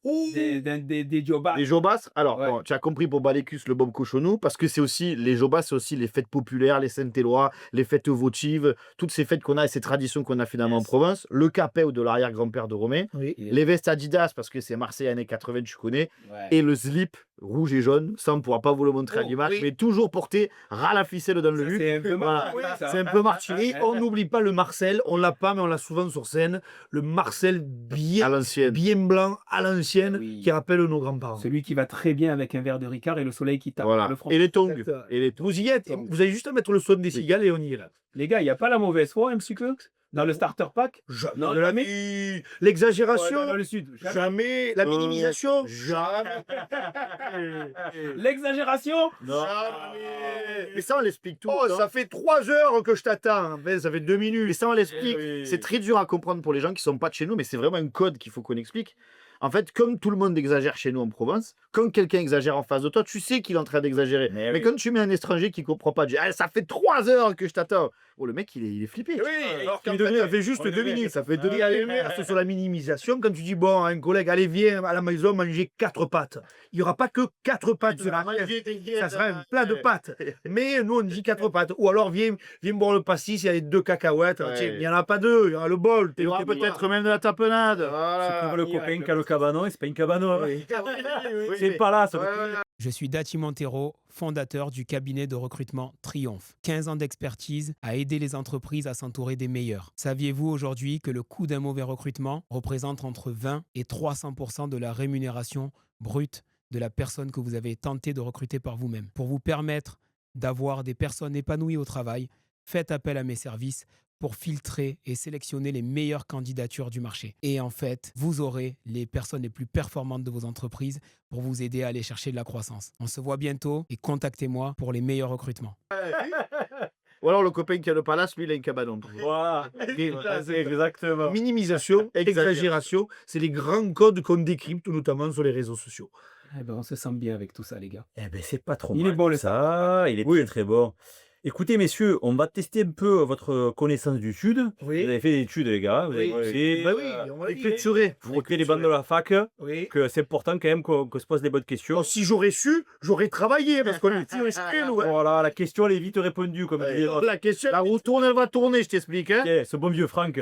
Oh, des Jobas? Les Jobas, alors Ouais. bon, tu as compris pour Balécus le Bob Cochonou, parce que c'est aussi, les Jobas, c'est aussi les fêtes populaires, les Saint-Éloi, les fêtes votives, toutes ces fêtes qu'on a et ces traditions qu'on a finalement en province. Le capet de l'arrière-grand-père de Romain. oui. Les vestes Adidas, parce que c'est Marseille années 80, tu connais. Ouais. Et le slip rouge et jaune, ça on ne pourra pas vous le montrer à Oh, l'image, oui. mais toujours porté ras la ficelle dans le Ça, luc. c'est un peu Voilà. marqué, ça. C'est un peu martiné. Et on n'oublie pas le Marcel, on l'a pas, mais on l'a souvent sur scène. Le Marcel À bien, l'ancienne. bien blanc, à l'ancienne, Oui. qui rappelle nos grands-parents. Celui qui va très bien avec un verre de Ricard et le soleil qui tape Voilà. dans le front. Et les tongs. Exact. Et les tongs. Vous y êtes, vous avez juste à mettre le son des cigales et on y est là. Les gars, il n'y a pas la mauvaise foi un petit peu? Dans le starter pack? Jamais Non, de la jamais. vie. L'exagération. Ouais, dans le sud. Jamais. Jamais. La minimisation. Jamais. L'exagération? Jamais. Mais ça, on l'explique tout. Oh, hein. ça fait 3 heures que je t'attends. Ben, ça fait 2 minutes. Mais ça, on l'explique. oui. C'est très dur à comprendre pour les gens qui sont pas de chez nous, mais c'est vraiment un code qu'il faut qu'on explique. En fait, comme tout le monde exagère chez nous en Provence, quand quelqu'un exagère en face de toi, tu sais qu'il est en train d'exagérer. Mais Mais oui. quand tu mets un étranger qui comprend pas, tu dis, ah, ça fait 3 heures que je t'attends. Oh, le mec, il est flippé. Alors qu'en qu'en fait, fait, ça fait juste on est 2 vrai. minutes. Ça fait 2 Et à minutes. l'inverse, sur la minimisation, quand tu dis, bon, à un collègue, allez, viens à la maison manger 4 pâtes. Il n'y aura pas que 4 pâtes sur la pièce. Ça sera un plat de pâtes. Mais nous, on dit 4 pâtes. Ou alors, viens boire le pastis, il y a les 2 cacahuètes. Ouais. Tiens, il n'y en a pas 2, il y aura le bol. Il y aura peut-être même de la tapenade. C'est Voilà. comme le copain qui a le cabanon, et c'est pas une cabanon. Oui. C'est pas là, ça veut Ouais, dire. ouais. Je suis Dati Montero, fondateur du cabinet de recrutement Triomphe. 15 ans d'expertise à aider les entreprises à s'entourer des meilleurs. Saviez-vous aujourd'hui que le coût d'un mauvais recrutement représente entre 20 et 300% de la rémunération brute de la personne que vous avez tenté de recruter par vous-même? Pour vous permettre d'avoir des personnes épanouies au travail, faites appel à mes services pour filtrer et sélectionner les meilleures candidatures du marché. Et en fait, vous aurez les personnes les plus performantes de vos entreprises pour vous aider à aller chercher de la croissance. On se voit bientôt et contactez-moi pour les meilleurs recrutements. Ou alors le copain qui a le palace, lui, il a une cabanon. Voilà. C'est exactement. Minimisation, exagération, c'est les grands codes qu'on décrypte, notamment sur les réseaux sociaux. Eh ben, on se sent bien avec tout ça, les gars. Eh ben, c'est pas trop Il mal. est bon, le ça. Il est très très bon. Écoutez, messieurs, on va tester un peu votre connaissance du Sud. Vous avez fait des études, les gars. Vous avez bossé, Bah oui, on va Culturé. vous recréez les bandes de la fac. Oui. Que c'est important quand même qu'on se pose les bonnes questions. Bon, si j'aurais su, j'aurais travaillé, parce qu'on est tiré nous. hein. Voilà, la question elle est vite répondue, comme dit l'autre. La question, La roue tourne, elle va tourner, je t'explique. Hein. Ok, ce bon vieux Franck.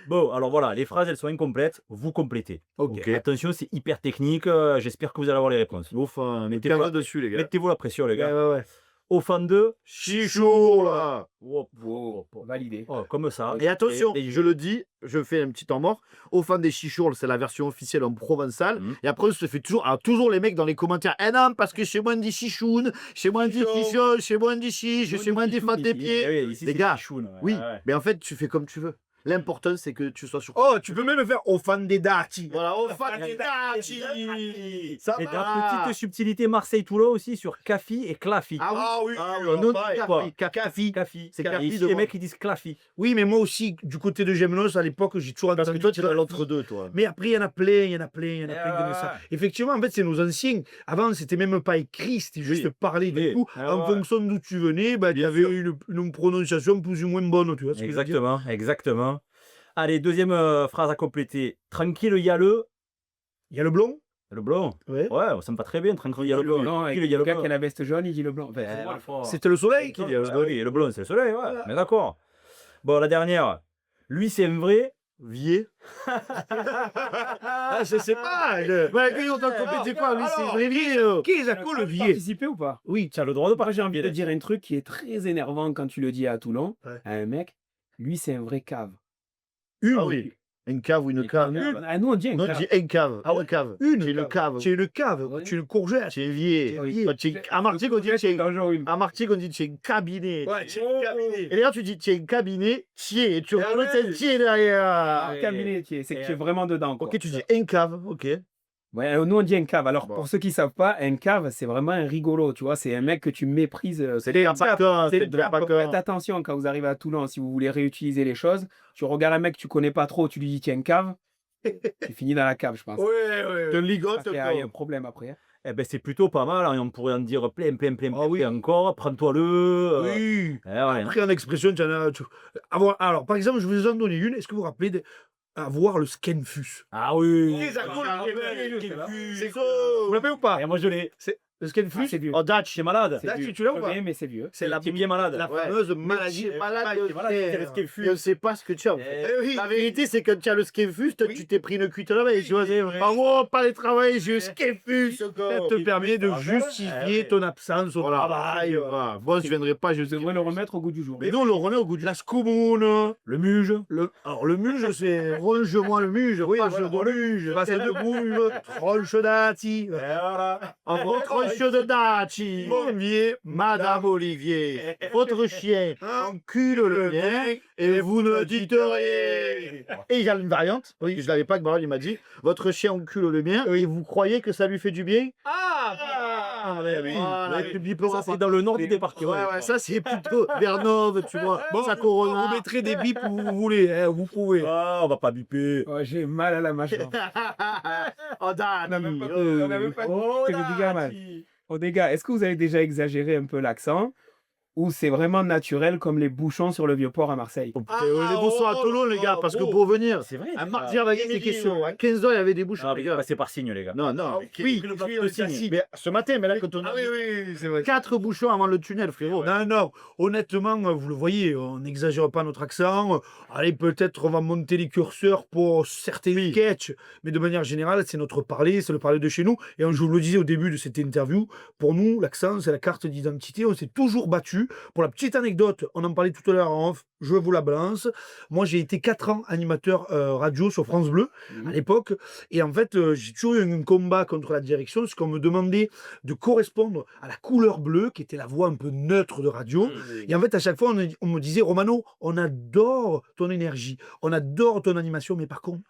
Bon, alors voilà, les phrases elles sont incomplètes, vous complétez. Ok. Attention, c'est hyper technique, j'espère que vous allez avoir les réponses. Enfin, Mettez-vous mettez-vous la- dessus, les gars. Mettez-vous la pression, les gars. ouais. Au fan de. Chichour, là. Validé. Oh, comme ça. Et attention, Et- je le dis, je fais un petit temps mort. Au fan des chichours, c'est la version officielle en provençal. Mhm. Et après, on se fait toujours, alors, toujours les mecs dans les commentaires. Eh non, parce que chez moi, on dit chichoun, chez moi, on dit chichon, chez moi, on dit chiche, chez moi, on dit fan des pieds. Eh oui, ici, Les c'est gars, chichoun, ouais. Oui, Ouais, ouais. mais en fait, tu fais comme tu veux. L'important, c'est que tu sois sur. Oh, tu peux même faire au fan des dati. Voilà, au fan des dati. Ça Et va. la petite subtilité Marseille-Toulon aussi sur Cafi et Clafi. Ah oui, alors, non, pareil. Cafi, Cafi. Cafi. C'est Et Cafi ici, de les moi. mecs ils disent Clafi. Oui, mais moi aussi, du côté de Gemnos, à l'époque, j'ai toujours Parce que entendu. toi, tu es dans l'entre-deux, toi. Mais après, il y en a plein, il y en a plein qui aimaient ça. Effectivement, en fait, c'est nos anciens. Avant, c'était même pas écrit, c'était juste parler de Oui. tout. Alors, En ouais. fonction d'où tu venais, bah, tu avais une prononciation plus ou moins bonne, tu vois ce que je veux dire. Exactement, exactement. Allez, deuxième phrase à compléter. Tranquille, il y a le. Il y a le blond. Le blanc. Ouais. Ouais, ça me va très bien. Tranquille, il y a le blanc. Non, Tranquille, il y a le le gars blanc. qui a la veste jaune, il dit le blanc. Enfin, Eh, la fois. C'était le soleil. Ah oui, le blanc, c'est le soleil, ouais. Mais d'accord. Bon, la dernière. Lui, c'est un vrai. Vier. Ah, je sais pas. Ouais, lui, on doit compléter quoi, lui, c'est Alors, vrai vieux. Qui est à tu quoi as le vieux participé ou pas? Oui, Tu as le droit de Moi, j'ai envie de parler. dire un truc qui est très énervant quand tu le dis à Toulon, Ouais. à un mec. Lui, c'est un vrai cave. Ah oui. Une cave ou une cave. Ah, nous, on dit un Non, cave. tu dis une cave. Ah ouais. Une cave. Une C'est une cave. tu es une cave, Ouais. tu es une courgette. Tu es vieux. Oui. Quand tu es- À Martigues, on dit tu es- Toujours une. à Martigues, on dit tu es un cabinet. Ouais, tu es un cabinet. Et d'ailleurs, tu dis tu es un cabinet, tiers. Et tu Ah rajoutes ouais. un tiers derrière. Ah, ouais. cabinet, c'est que tu es vraiment dedans. Quoi. Ok, tu dis un cave. Ok. Ouais, nous, on dit un cave. Alors, Bon. pour ceux qui ne savent pas, un cave, c'est vraiment un rigolo. Tu vois, c'est un mec que tu méprises. C'est des paquants. C'est des Faites paquants. attention quand vous arrivez à Toulon, si vous voulez réutiliser les choses. Tu regardes un mec que tu connais pas trop, tu lui dis tiens, une cave. Tu finis dans la cave, je pense. Ouais, ouais. Tu ligotes, Parce qu'il y a un problème après. Hein. Eh ben, c'est plutôt pas mal. Hein. On pourrait en dire plein, plein, plein, Ah oui. plein encore. Prends-toi-le. Oui. Eh, ouais, hein. Après, en expression, tu en as. Alors, par exemple, je vais vous en donner une. Est-ce que vous vous rappelez avoir le skenfus? Ah oui. C'est quoi? Vous l'avez ou pas? Et moi, je l'ai. Le skenfus, C'est vieux. Oh, Dutch. Tu es malade. C'est Là, vieux. tu l'as ou pas? Oui, mais c'est vieux. C'est la Tu es bien malade. la Ouais. fameuse maladie. Tu es malade Maladie, de voilà, terre. c'est le Et skenfus. on sait pas ce que tu as. Eh oui. La vérité, c'est que tu as le skefus, toi, Oui. tu t'es pris une cuite à la veille. Tu vois, c'est vrai. Oh, pas les travail, j'ai eu skefus. Ça te permet de Ah, justifier ouais. ton absence au Voilà. travail. Voilà. Bon, je viendrai pas, je Je devrais le remettre au goût du jour. Mais nous, on le remet au goût de la scomoune. Le muge. Alors, le muge, c'est ronge-moi le muge. Oui, voilà. le muge. Passe de bouge, tronche d'ati. En gros, Ouais, monsieur de Daci, Monvier, Madame Olivier, votre chien encule le mien et vous ne dites rien. Et il y a une variante, je l'avais pas que Baron il m'a dit, votre chien encule le mien et vous croyez que ça lui fait du bien? Oui. Voilà, Ouais, tu biperas ça, pas. c'est dans le nord du département. Ouais, ça c'est plutôt Vernove, tu vois. Bon, ça vous Corona. mettrez des bips où vous voulez, hein, vous pouvez. Ah, on va pas biper. Oh, j'ai mal à la mâchoire. Oh, Dan, On n'a même pas dit que j'ai du mal. Oh, les gars, est-ce que vous avez déjà exagéré un peu l'accent ou c'est vraiment naturel comme les bouchons sur le Vieux-Port à Marseille? les bouchons à Toulon, les gars, parce que pour venir, C'est vrai. un mardi avec des questions, à 15h, il y avait des bouchons, Ah, les mais gars. passez par signe, les gars. Non, non, Oui, le oui, plateau on signe. signe. mais ce matin, mais là, quand on a oui, c'est vrai. 4 bouchons avant le tunnel, frérot. Non, non, honnêtement, vous le voyez, on n'exagère pas notre accent. Allez, peut-être on va monter les curseurs pour certains sketchs, mais de manière générale, c'est notre parler, c'est le parler de chez nous. Et je vous le disais au début de cette interview, pour nous, l'accent, c'est la carte d'identité. On s'est toujours battu. Pour la petite anecdote, on en parlait tout à l'heure en off, je vous la balance. Moi, j'ai été 4 ans animateur radio sur France Bleu à l'époque. Et en fait, j'ai toujours eu un combat contre la direction, parce qu'on me demandait de correspondre à la couleur bleue, qui était la voix un peu neutre de radio. Et en fait, à chaque fois, on me disait, Romano, on adore ton énergie, on adore ton animation, mais par contre,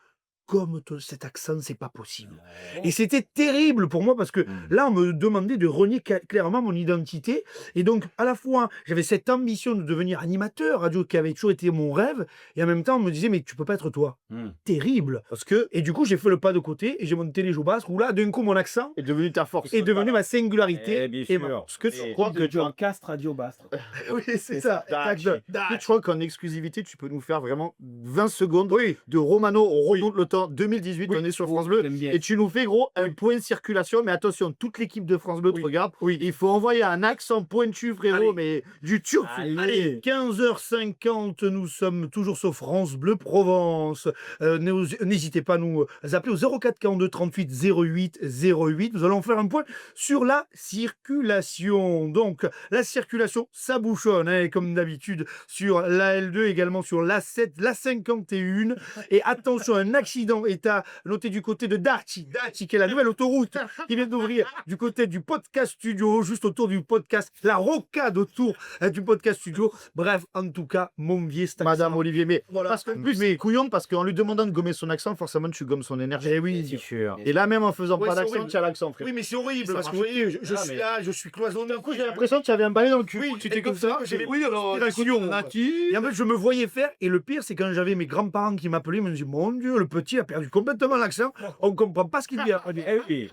comme cet accent, c'est pas possible. Et c'était terrible pour moi parce que là, on me demandait de renier clairement mon identité. Et donc, à la fois, j'avais cette ambition de devenir animateur radio qui avait toujours été mon rêve. Et en même temps, on me disait, mais tu peux pas être toi. Terrible. Parce que Et du coup, j'ai fait le pas de côté et j'ai monté les joues basses où là, d'un coup, mon accent est devenu ta force. est devenu ma singularité. Eh, bien et sûr. Parce que tu Et- crois que tu John Cast Radio Bastre. Oui, c'est ça. Daci. Tac, Est-ce que tu crois qu'en exclusivité, tu peux nous faire vraiment 20 secondes de Romano, on remonte le temps 2018, on est sur France Bleu. J'aime bien. Et tu nous fais gros un point de circulation, mais attention, toute l'équipe de France Bleu te regarde. Oui. Il faut envoyer un accent pointu, frérot, Allez. mais du turc. Allez, 15h50, nous sommes toujours sur France Bleu Provence. N'hésitez pas à nous appeler au 04 42 38 08 08. Nous allons faire un point sur la circulation. Donc, la circulation, ça bouchonne, hein, comme d'habitude, sur la L2, également sur l'A7, la 51. Et attention, un accident est à noter du côté de Daci, qui est la nouvelle autoroute qui vient d'ouvrir du côté du podcast studio, juste autour du podcast, la rocade autour du podcast studio. Bref, en tout cas, Monvier, cet accent. Madame Olivier, mais Voilà. parce qu'en plus, c'est couillon, parce qu'en lui demandant de gommer son accent, forcément, tu gommes son énergie. Eh oui. C'est sûr. Et là, même en faisant Ouais, pas c'est d'accent, horrible. tu as l'accent, frère. Oui, mais c'est horrible, Ça parce que marche. vous voyez, je Ah, suis mais- là, je suis cloisonné. Du coup, j'ai l'impression que tu avais un balai dans le cul. Oui, tu étais et comme ça. j'avais- Oui, alors, inspiration. Nati. Et en fait, je me voyais faire, et le pire, c'est quand j'avais mes grands-parents qui m'appelaient, ils me disaient, mon Dieu, le petit a perdu complètement l'accent, on comprend pas ce qu'il dit. On dit, Eh oui,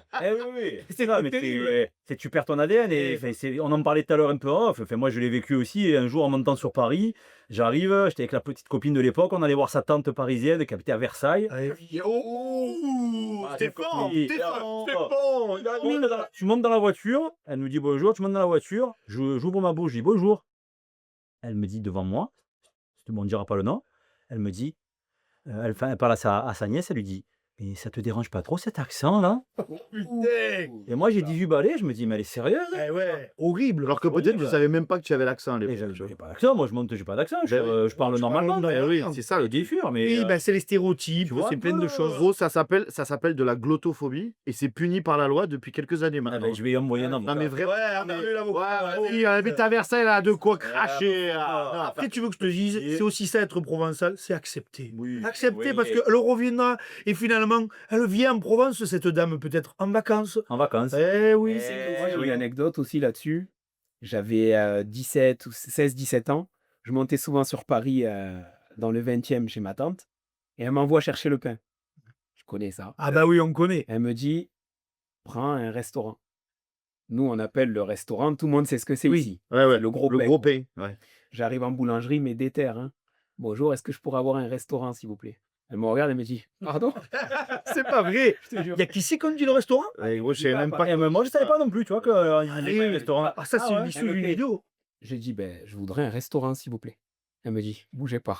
c'est ça, mais tu perds ton ADN et enfin, on en parlait tout à l'heure un peu en off. Enfin, moi, je l'ai vécu aussi. Et un jour, en montant sur Paris, j'arrive, j'étais avec la petite copine de l'époque, on allait voir sa tante parisienne qui habitait à Versailles. Oh, Ah, Stéphane, oui. Tu montes dans la voiture, elle nous dit bonjour, tu montes dans la voiture, j'ouvre ma bouche, je dis bonjour. Elle me dit devant moi, on ne dira pas le nom, elle me dit, elle parle à sa nièce, elle lui dit, mais ça te dérange pas trop cet accent là? putain. Et moi j'ai 18 balais, je me dis, mais elle est sérieuse? Eh ouais, horrible. Alors que peut-être Horrible. tu savais même pas que tu avais l'accent à Et l'époque. j'ai pas d'accent, moi je monte, j'ai pas d'accent, je parle normalement. Eh oui, c'est ça le Bien sûr, mais Oui, ben, c'est les stéréotypes, tu vois, c'est plein de choses. Gros, ça s'appelle de la glottophobie et c'est puni par la loi depuis quelques années ah maintenant. ben, je vais envoyer un homme. Non mais vraiment. Ouais, on a eu l'avocat. Oui, habite à Versailles, là, de quoi cracher. là. Après, tu veux que je te dise, c'est aussi ça être provençal, c'est accepter. Oui. Accepter Oui. parce qu'elle reviendra et finalement, elle vient en Provence, cette dame, peut-être en vacances. En vacances. Eh oui, Eh c'est Moi, j'ai oui. une anecdote aussi là-dessus. J'avais 17 ou 16-17 ans. Je montais souvent sur Paris dans le 20e chez ma tante. Et elle m'envoie chercher le pain. Je connais ça. Ah bah oui, on connaît. Elle me dit, prends un restaurant. Nous, on appelle le restaurant, tout le monde sait ce que c'est Oui. ici. Ouais. Le gros Le pain. gros pain. Ouais. J'arrive en boulangerie, mais déter. Hein. Bonjour, est-ce que je pourrais avoir un restaurant, s'il vous plaît? Elle me regarde et me dit, pardon? C'est pas vrai. Je te jure. Il y a qui c'est qu'on dit le restaurant? Ouais, gros, je savais même pas. Eh, mais moi je savais pas non plus, tu vois, qu'il y avait un restaurant. Ah, ça, c'est ouais. l'issue d'une vidéo. J'ai dit, ben, je voudrais un restaurant, s'il vous plaît. Elle me dit, bougez pas.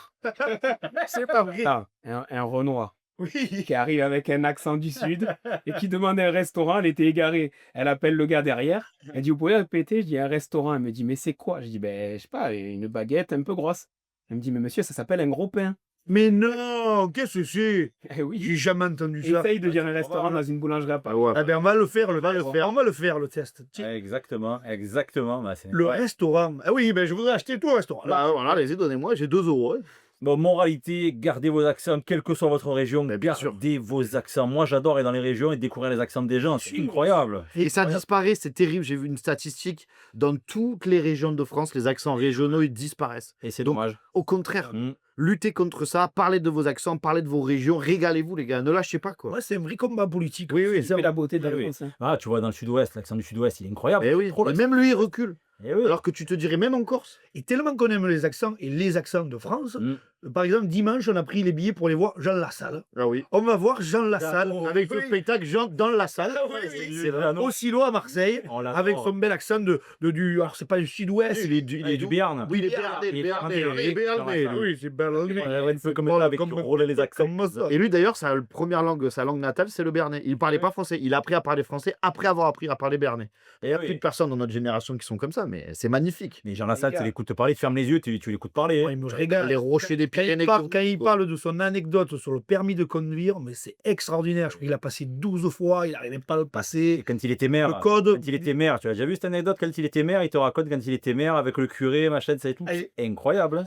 C'est pas vrai. Ah, un Renoir Oui. qui arrive avec un accent du sud et qui demande un restaurant. Elle était égarée. Elle appelle le gars derrière. Elle dit, vous pouvez répéter? Je dis, un restaurant. Elle me dit, mais c'est quoi? Je dis, ben, je sais pas, une baguette un peu grosse. Elle me dit, mais monsieur, ça s'appelle un gros pain. Mais non, qu'est-ce que c'est? Eh oui. J'ai jamais entendu ça. Essaye de dire un restaurant dans une boulangerie à Paris. Ah ouais. Ah ben, on va le faire, va le faire. On va le faire, le test. Tiens, Exactement, exactement. Bah, c'est- le restaurant. Ah oui, ben, je voudrais acheter tout au restaurant. Là. Bah voilà, allez-y, donnez-moi, j'ai 2 euros. hein. Bon, moralité, gardez vos accents, quelle que soit votre région, Mais bien sûr. gardez vos accents. Moi, j'adore aller dans les régions et découvrir les accents des gens, c'est incroyable. Et ça disparaît, c'est terrible. J'ai vu une statistique. Dans toutes les régions de France, les accents régionaux, ils disparaissent. Et c'est Donc, dommage. Au contraire, Mm. luttez contre ça, parlez de vos accents, parlez de vos régions, régalez-vous les gars, ne lâchez pas quoi. Ouais, c'est un vrai combat politique. Oui, oui, c'est ça. C'est la beauté de la Oui, oui. réponse. hein. Ah, tu vois, dans le sud-ouest, l'accent du sud-ouest, il est incroyable. Eh oui, Trop et le- même lui il recule. Eh oui. Alors que tu te dirais même en Corse. Et tellement qu'on aime les accents et les accents de France, Mm. par exemple, dimanche, on a pris les billets pour aller voir Jean Lassalle. Ah oui. On va voir Jean Lassalle Avec le Oui. spectacle Jean dans la salle. C'est vrai. Au Silo à Marseille, On l'adore. avec son bel accent de du. Alors, c'est pas du sud-ouest. Il est du, Il est du Béarn. Oui, il est Béarnais, Béarnais, Béarnais, Béarnais. Oui, c'est Berlin. Ouais, un peu comme ça, avec rouler les accents. Comme ça. Et lui d'ailleurs, sa première langue, sa langue natale, c'est le béarnais. Il parlait pas français. Il a appris à parler français après avoir appris à parler béarnais. Et il y a Eh oui. plus de personnes dans notre génération qui sont comme ça, mais c'est magnifique. Mais Jean Lassalle, Les tu gars. l'écoutes parler, tu fermes les yeux, tu l'écoutes parler. Ouais, il me régale. Les rochers des Quand il, Pyrénées. parle, quand il parle de son anecdote sur le permis de conduire, mais c'est extraordinaire. Je crois qu'il a passé 12 fois, il n'arrivait pas à le Et passer. quand il était maire, Le code. quand il était maire, tu as déjà vu cette anecdote quand il était maire, il te raconte quand il était maire avec le curé, machin, ça et tout. Allez. C'est incroyable. Hein.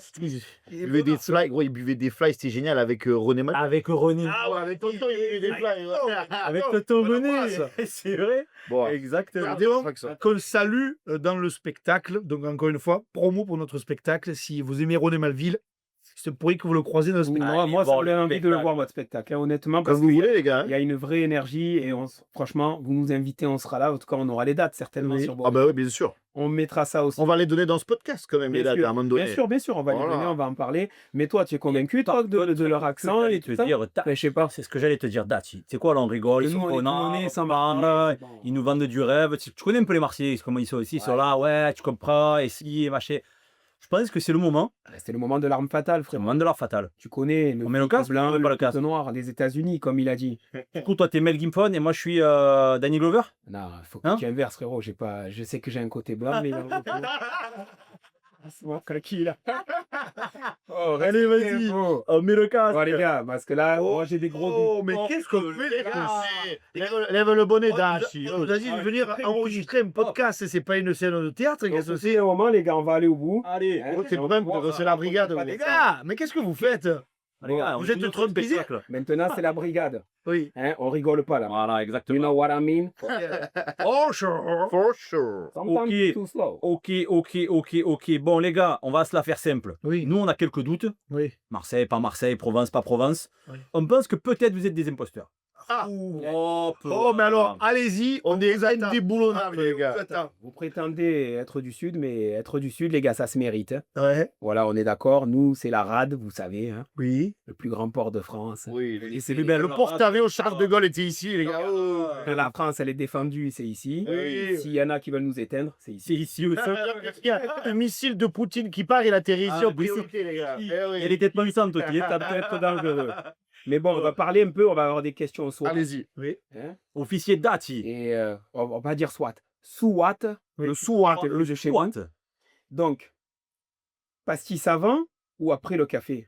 Il buvait des fly, gros, il buvait des fly, c'était génial avec René Mal. Avec René. Ah ouais, avec tonton, il buvait des fly. Avec Tonton René. C'est vrai. Bon, Exactement. regardez, on fait que ça. Qu'on salue dans le spectacle. Donc, encore une fois, promo pour notre spectacle. Si vous aimez René Malville, c'est pourri que vous le croisez dans le spectacle. Moi, ça voir me donne le envie de le spectacle. voir, votre spectacle, hein, honnêtement. Comme Parce vous qu'il y a- voulez, les gars. il y a une vraie énergie et franchement, vous nous invitez, on sera là. En tout cas, on aura les dates certainement Oui. sur Ah Bordeaux. bah oui, bien sûr. On mettra ça aussi. On va les donner dans ce podcast quand même, les Bien dates, sûr, à un moment donné. bien sûr, on va les Voilà. donner, on va en parler. Mais toi, tu es convaincu, toi, de leur accent et tout ça? dire, Je sais pas. c'est ce que j'allais te dire, Dachi. C'est quoi là, on rigole, ils Nous, sont on est connard, connus, sans parle, marre. C'est bon. ils nous vendent du rêve. Tu connais un peu les Marseillais, comment ils sont ici, ils sont là, ouais, tu comprends, et si, et machin. Je pense que c'est le moment, C'est le moment de l'arme fatale, c'est le frère. moment de l'art fatal. Tu connais le On met le flic casque ou blanc, on met le pas le flic casque noir des États-Unis, comme il a dit. Du coup, toi, t'es Mel Gibson et moi, je suis Danny Glover. Non, il faut que Hein tu inverses, frérot. Je sais que j'ai un côté blanc, mais. Laisse-moi tranquille. Oh, Allez, vas-y. Oh. On met le casque. Bon, les gars, parce que là, moi, j'ai des gros doutes. Oh, mais qu'est-ce qu'on fait, les gars? Lève le bonnet, On Dachi. nous a dit de venir enregistrer un podcast, c'est pas une scène de théâtre, Donc, qu'est-ce que c'est c'est? un moment, les gars, on va aller au bout. Allez, Hein, c'est et on vrai, va voir, c'est la brigade, pas les Les des gars, mais qu'est-ce que vous faites? les gars, Vous on êtes fait trop de notre plaisir. spectacle. Maintenant, c'est la brigade. Oui. Hein, on rigole pas là. Voilà, You exactement. know what I mean? Oh, sure. For sure. Sometimes Ok. too slow. Ok. Bon, les gars, on va se la faire simple. Oui. Nous, on a quelques doutes. Oui. Marseille, pas Marseille, Provence, pas Provence. Oui. On pense que peut-être vous êtes des imposteurs. Ah. Oh, Mais alors, allez-y, On est attend. indéboulonnables, les gars. Attends. Vous prétendez être du Sud, mais être du Sud, les gars, ça se mérite. Hein. Ouais. Voilà, on est d'accord. Nous, c'est la rade, vous savez, hein, Oui. le plus grand port de France. Oui, Et c'est bien, le porte-avions Charles de Gaulle était ici, les gars. La France, elle est défendue, c'est ici. Oui. S'il y en a qui veulent nous éteindre, c'est ici. C'est ici aussi. Il y a un missile de Poutine qui part, il atterrit ici Ah, en priorité, les gars. Il y a les têtes pensantes, toi, qui est ta tête dangereux. Mais bon, on va parler un peu, on va avoir des questions SWAT. Allez-y. Oui. Hein. Officier Dati. Et on va dire SWAT. SWAT, Oui. le SWAT, le de chez vous. What? Donc, pastis avant ou après le café?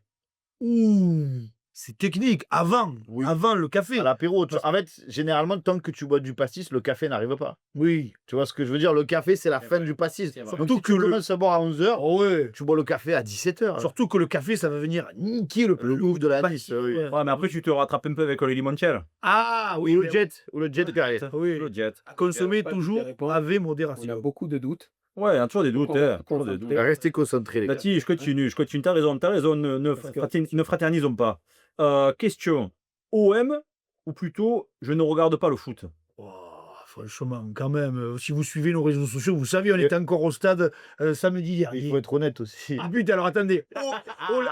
Ouh. C'est technique. Avant. Oui. Avant le café. À l'apéro. En fait, généralement, tant que tu bois du pastis, le café n'arrive pas. Oui. Tu vois ce que je veux dire? Le café, c'est la fin du pastis. C'est vrai. Donc, Surtout si que tu le- commences à boire à 11h, Oh ouais. tu bois le café à 17h. Surtout que le café, ça va venir niquer le Le ouf de la pastis, Nice, oui. ouais. Ouais, mais après, tu te rattrapes un peu avec le limoncello. Ah oui. Ou le jet. Ou le jet carré. Oui. Le jet. À consommer Pas de toujours réponse. avec On a modération. beaucoup de doutes. Ouais, il y a toujours des doutes. On va Hein. se Toujours des concentrer. doutes. Restez concentrés, les gars. Dati, je continue. T'as raison, ne Parce que- ne fraternisons pas. Question. OM ou plutôt, je ne regarde pas le foot. Oh, franchement, quand même, si vous suivez nos réseaux sociaux, vous savez, on était encore au stade samedi Il dernier. faut être honnête aussi. Ah putain, alors attendez.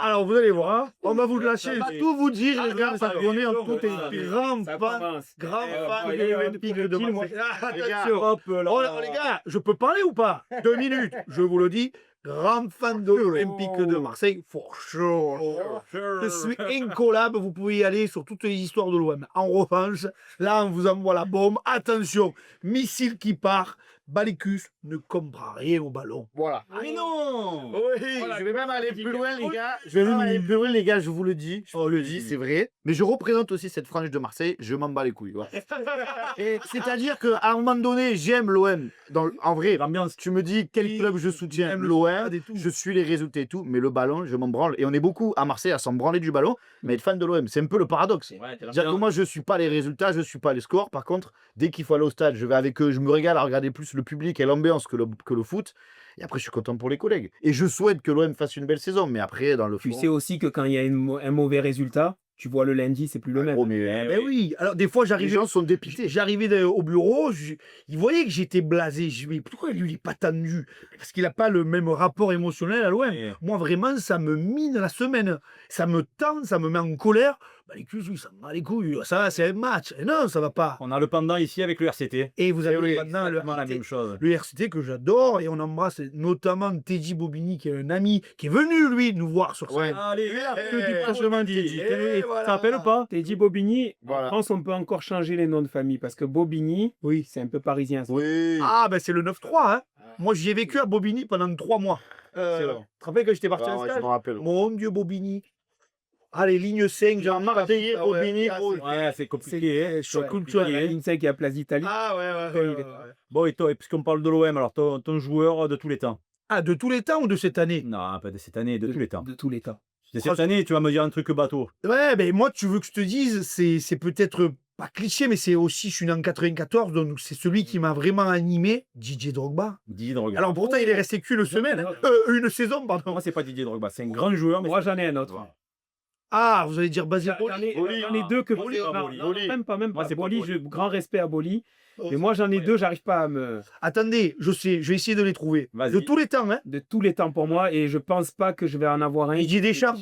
Alors vous allez voir, hein, on va vous lâcher. On va tout vous dire, les gars. Ça, on est en tout grand Ça fan, commence. grand fan il de y a un l'Olympique de petit, moi. Marseille. Ah, Les gars, attention. Hop là. Oh, les gars, je peux parler ou pas? 2 minutes, je vous le dis. Grand fan de l'Olympique de Marseille, for sure. Je suis incollable, vous pouvez y aller sur toutes les histoires de l'OM. En revanche, là, on vous envoie la bombe. Attention, missile qui part Balicus ne comprend rien au ballon. Voilà. Mais non. Oui, je vais même aller plus loin, les gars. Je vais même aller plus loin, les gars, je vous le dis. Je vous le dis, c'est vrai. Mais je représente aussi cette frange de Marseille. Je m'en bats les couilles. Voilà. Et c'est-à-dire qu'à un moment donné, j'aime l'OM. En vrai, L'ambiance. tu me dis quel club je soutiens, J'aime le l'OM. stade et tout. Je suis les résultats et tout. Mais le ballon, je m'en branle. Et on est beaucoup à Marseille à s'en branler du ballon, mais être fan de l'OM. C'est un peu le paradoxe. Ouais, t'es C'est-à-dire que moi, je suis pas les résultats, je suis pas les scores. Par contre, dès qu'il faut aller au stade, je vais avec eux. Je me régale à regarder plus le public et l'ambiance que le foot. Et après, je suis content pour les collègues. Et je souhaite que l'OM fasse une belle saison. Mais après, dans le Tu fond... sais aussi que quand il y a un mauvais résultat, tu vois le lundi, c'est plus le même. Oh, mais, Ben oui, alors des fois les j'arrivais gens sont dépités. J'arrivais au bureau, il voyait que j'étais blasé. Je me dis, mais pourquoi lui, il n'est pas tendu? Parce qu'il n'a pas le même rapport émotionnel à l'OM. Ouais. Moi, vraiment, ça me mine la semaine. Ça me tend, ça me met en colère. Bah, les culs, oui, ça me bat les couilles. Ça, c'est un match. Et non, ça va pas. On a le pendant ici avec le RCT. Et vous avez oui, maintenant Exactement la même chose. le RCT que j'adore. Et on embrasse notamment Teddy Bobigny, qui est un ami, qui est venu, lui, nous voir sur Ouais. scène. Allez, Eh, que du placement dit. eh, voilà. Ça rappelle pas? Teddy Bobigny, Voilà. en France, on peut encore changer les noms de famille parce que Bobigny, Oui. c'est un peu parisien. ça. Oui. Ah, ben c'est le 9-3. Hein. Moi, j'y ai vécu à Bobigny pendant 3 mois. Tu Excellent. te rappelles quand j'étais parti Ah, en ouais, je stage? me rappelle. Mon Dieu, Bobigny. Allez, ligne 5, Jean Marseillais, Ah ouais, Bobigny, ah, gros. c'est- Ouais, c'est compliqué. hein. choc Ouais. culturel. Il y a l'INSEE qui a Place d'Italie. Ah ouais, ouais, ouais. Bon, et toi, puisqu'on parle de l'OM, alors ton joueur de tous les temps? Ah, de tous les temps ou de cette année? Non, pas de cette année, de tous les temps. De tous les temps. De cette année, tu vas me dire un truc bateau. Ouais, ben moi, tu veux que je te dise, c'est peut-être pas cliché, mais c'est aussi, je suis né en 94, donc c'est celui qui m'a vraiment animé, Didier Drogba. Didier Drogba. Alors pourtant, il est resté qu'une semaine, hein. Une saison, pardon. Moi, c'est pas Didier Drogba, c'est un grand joueur, mais Moi, j'en ai un autre. Ah, vous allez dire Basile J'en ai, Boli. j'en ai deux que Boli, non, Boli. non, Boli. même pas. Moi, c'est pas Boli, Boli. grand respect à Boli. Oh, Mais moi, j'en ai deux, j'arrive pas à me. Attendez, je sais, je vais essayer de les trouver. Vas-y. De tous les temps, hein. De tous les temps pour moi, et je pense pas que je vais en avoir un. Didier Deschamps,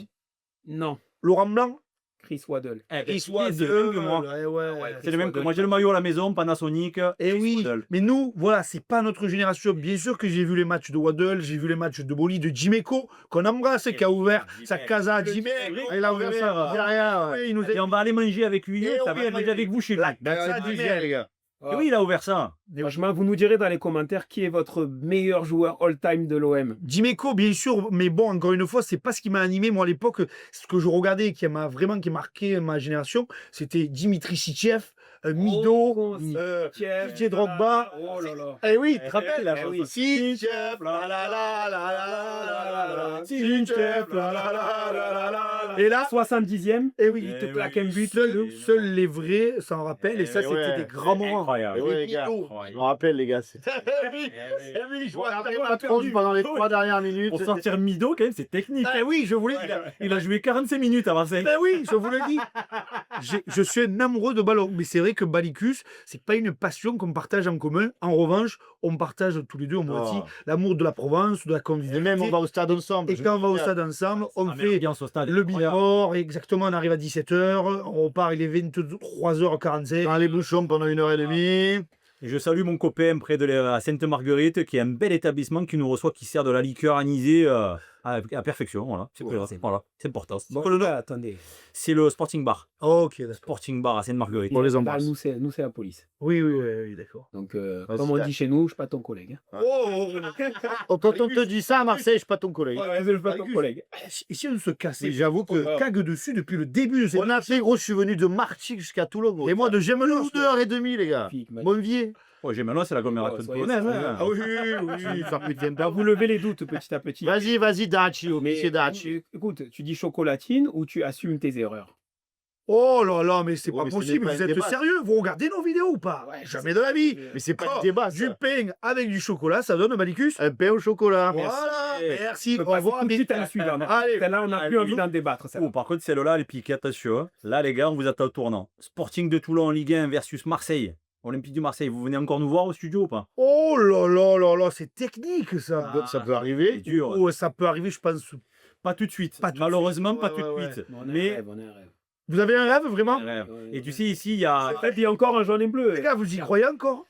Non, Laurent Blanc, Chris Waddle. Chris c'est le même que moi. ouais. C'est le même que moi. J'ai le maillot à la maison, Panasonic. Et oui, Waddle. mais nous, voilà, c'est pas notre génération. Bien sûr que j'ai vu les matchs de Waddle, j'ai vu les matchs de Boli, de Jiméco, qu'on embrasse, qui a ouvert sa casa à Jiméco. Il a ouvert ça. Derrière, ouais. Oui, il nous a Et on va aller manger avec lui. Eh Ça oui, va manger oui. avec vous chez lui. Ça, Jiméco. les gars. Et oui, il a ouvert ça. Franchement, vous nous direz dans les commentaires qui est votre meilleur joueur all-time de l'OM. Jiméco, bien sûr, mais bon, encore une fois, c'est pas ce qui m'a animé. Moi, à l'époque, ce que je regardais, qui m'a vraiment qui marqué ma génération, c'était Dimitri Sitchev, Mido, Didier Drogba. Oh là là. Eh oui, tu te rappelles la eh chanson oui. Sitchev, la la la la la la la la, Sitchev, la la la la la la. Et là, 70e, eh oui, il te Eh claque oui. un but. seuls les vrais s'en rappellent, et ça, Eh c'était ouais. des grands moments. Incroyable. Eh ouais, les gars. Mido. Je me rappelle, les gars. Je regardais ma tronche pendant les 3 dernières minutes. Pour sortir Mido, quand même, c'est technique. Eh oui, je voulais. Il a joué 45 minutes à Marseille. Ben oui, je vous le dis. Je suis un amoureux de ballon. Mais c'est vrai que Balicus, c'est pas une passion qu'on partage en commun. En revanche, on partage tous les deux, moi aussi, Oh. l'amour de la Provence, de la Et convivialité. même, on va au stade ensemble. Et quand on va au stade ensemble, on Ah, mais fait l'ambiance au stade est le incroyable. before, exactement, on arrive à 17h, on repart, il est 23h45. Dans les bouchons pendant 1h30. Et je salue mon copain près de la Sainte-Marguerite, qui est un bel établissement qui nous reçoit, qui sert de la liqueur anisée à perfection. Voilà, c'est Voilà. voilà, c'est important. Bon, attendez. C'est le Sporting Bar. Ok, d'accord. Sporting Bar à Sainte-Marguerite. On les Bah, embrasse. nous, c'est la police. Oui, d'accord. Donc, Ouais, comme on c'est dit chez nous, je suis pas ton collègue. hein. Quand on te dit ça à Marseille, je suis pas ton collègue. Ouais, je suis pas ton Balicus. collègue. Et si on se cassait, Mais j'avoue que. cague dessus depuis le début de cette. On a fait, gros, je suis venu de Martigues jusqu'à Toulon. Gros. Et moi de Gemelos. 1h30, les gars. Magnifique, Monvier. Oh, j'ai maintenant, c'est l'agglomération Ouais, de soyez Polonaise. sérieux. hein. Ah oui. Ça peut être Bah, vous levez les doutes petit à petit. Vas-y, Dachi, Mais monsieur Dachi. écoute, tu dis chocolatine ou tu assumes tes erreurs? Oh là là, mais c'est Ouais, pas mais ce possible, n'est pas vous un êtes débat. sérieux? Vous regardez nos vidéos ou pas? Jamais de la vie. Mais c'est pas Oh, le débat, Du ça. pain avec du chocolat, ça donne un Balicus? Un pain au chocolat. Voilà, merci. Je peux Au revoir, passer tout de suite à la messieurs. suivante. Allez, Celle-là, on n'a plus envie d'en débattre. celle-là. Oh, par contre, celle-là, les piquets, attention. hein. Là, les gars, on vous attend au tournant. Sporting de Toulon en Ligue 1 versus Marseille. Olympique du Marseille. Vous venez encore nous voir au studio ou pas? oh là là, c'est technique ça. Ça peut C'est arriver. dur. Oh, ça peut arriver, je pense. Pas tout de suite. Pas tout de Malheureusement, suite. pas Ouais, tout de ouais, suite. On a un Mais. rêve, on a un rêve. Vous avez un rêve vraiment? Et tu sais, ici, il y a. En fait, il y a encore un jaune et bleu. Les gars, vous y croyez encore?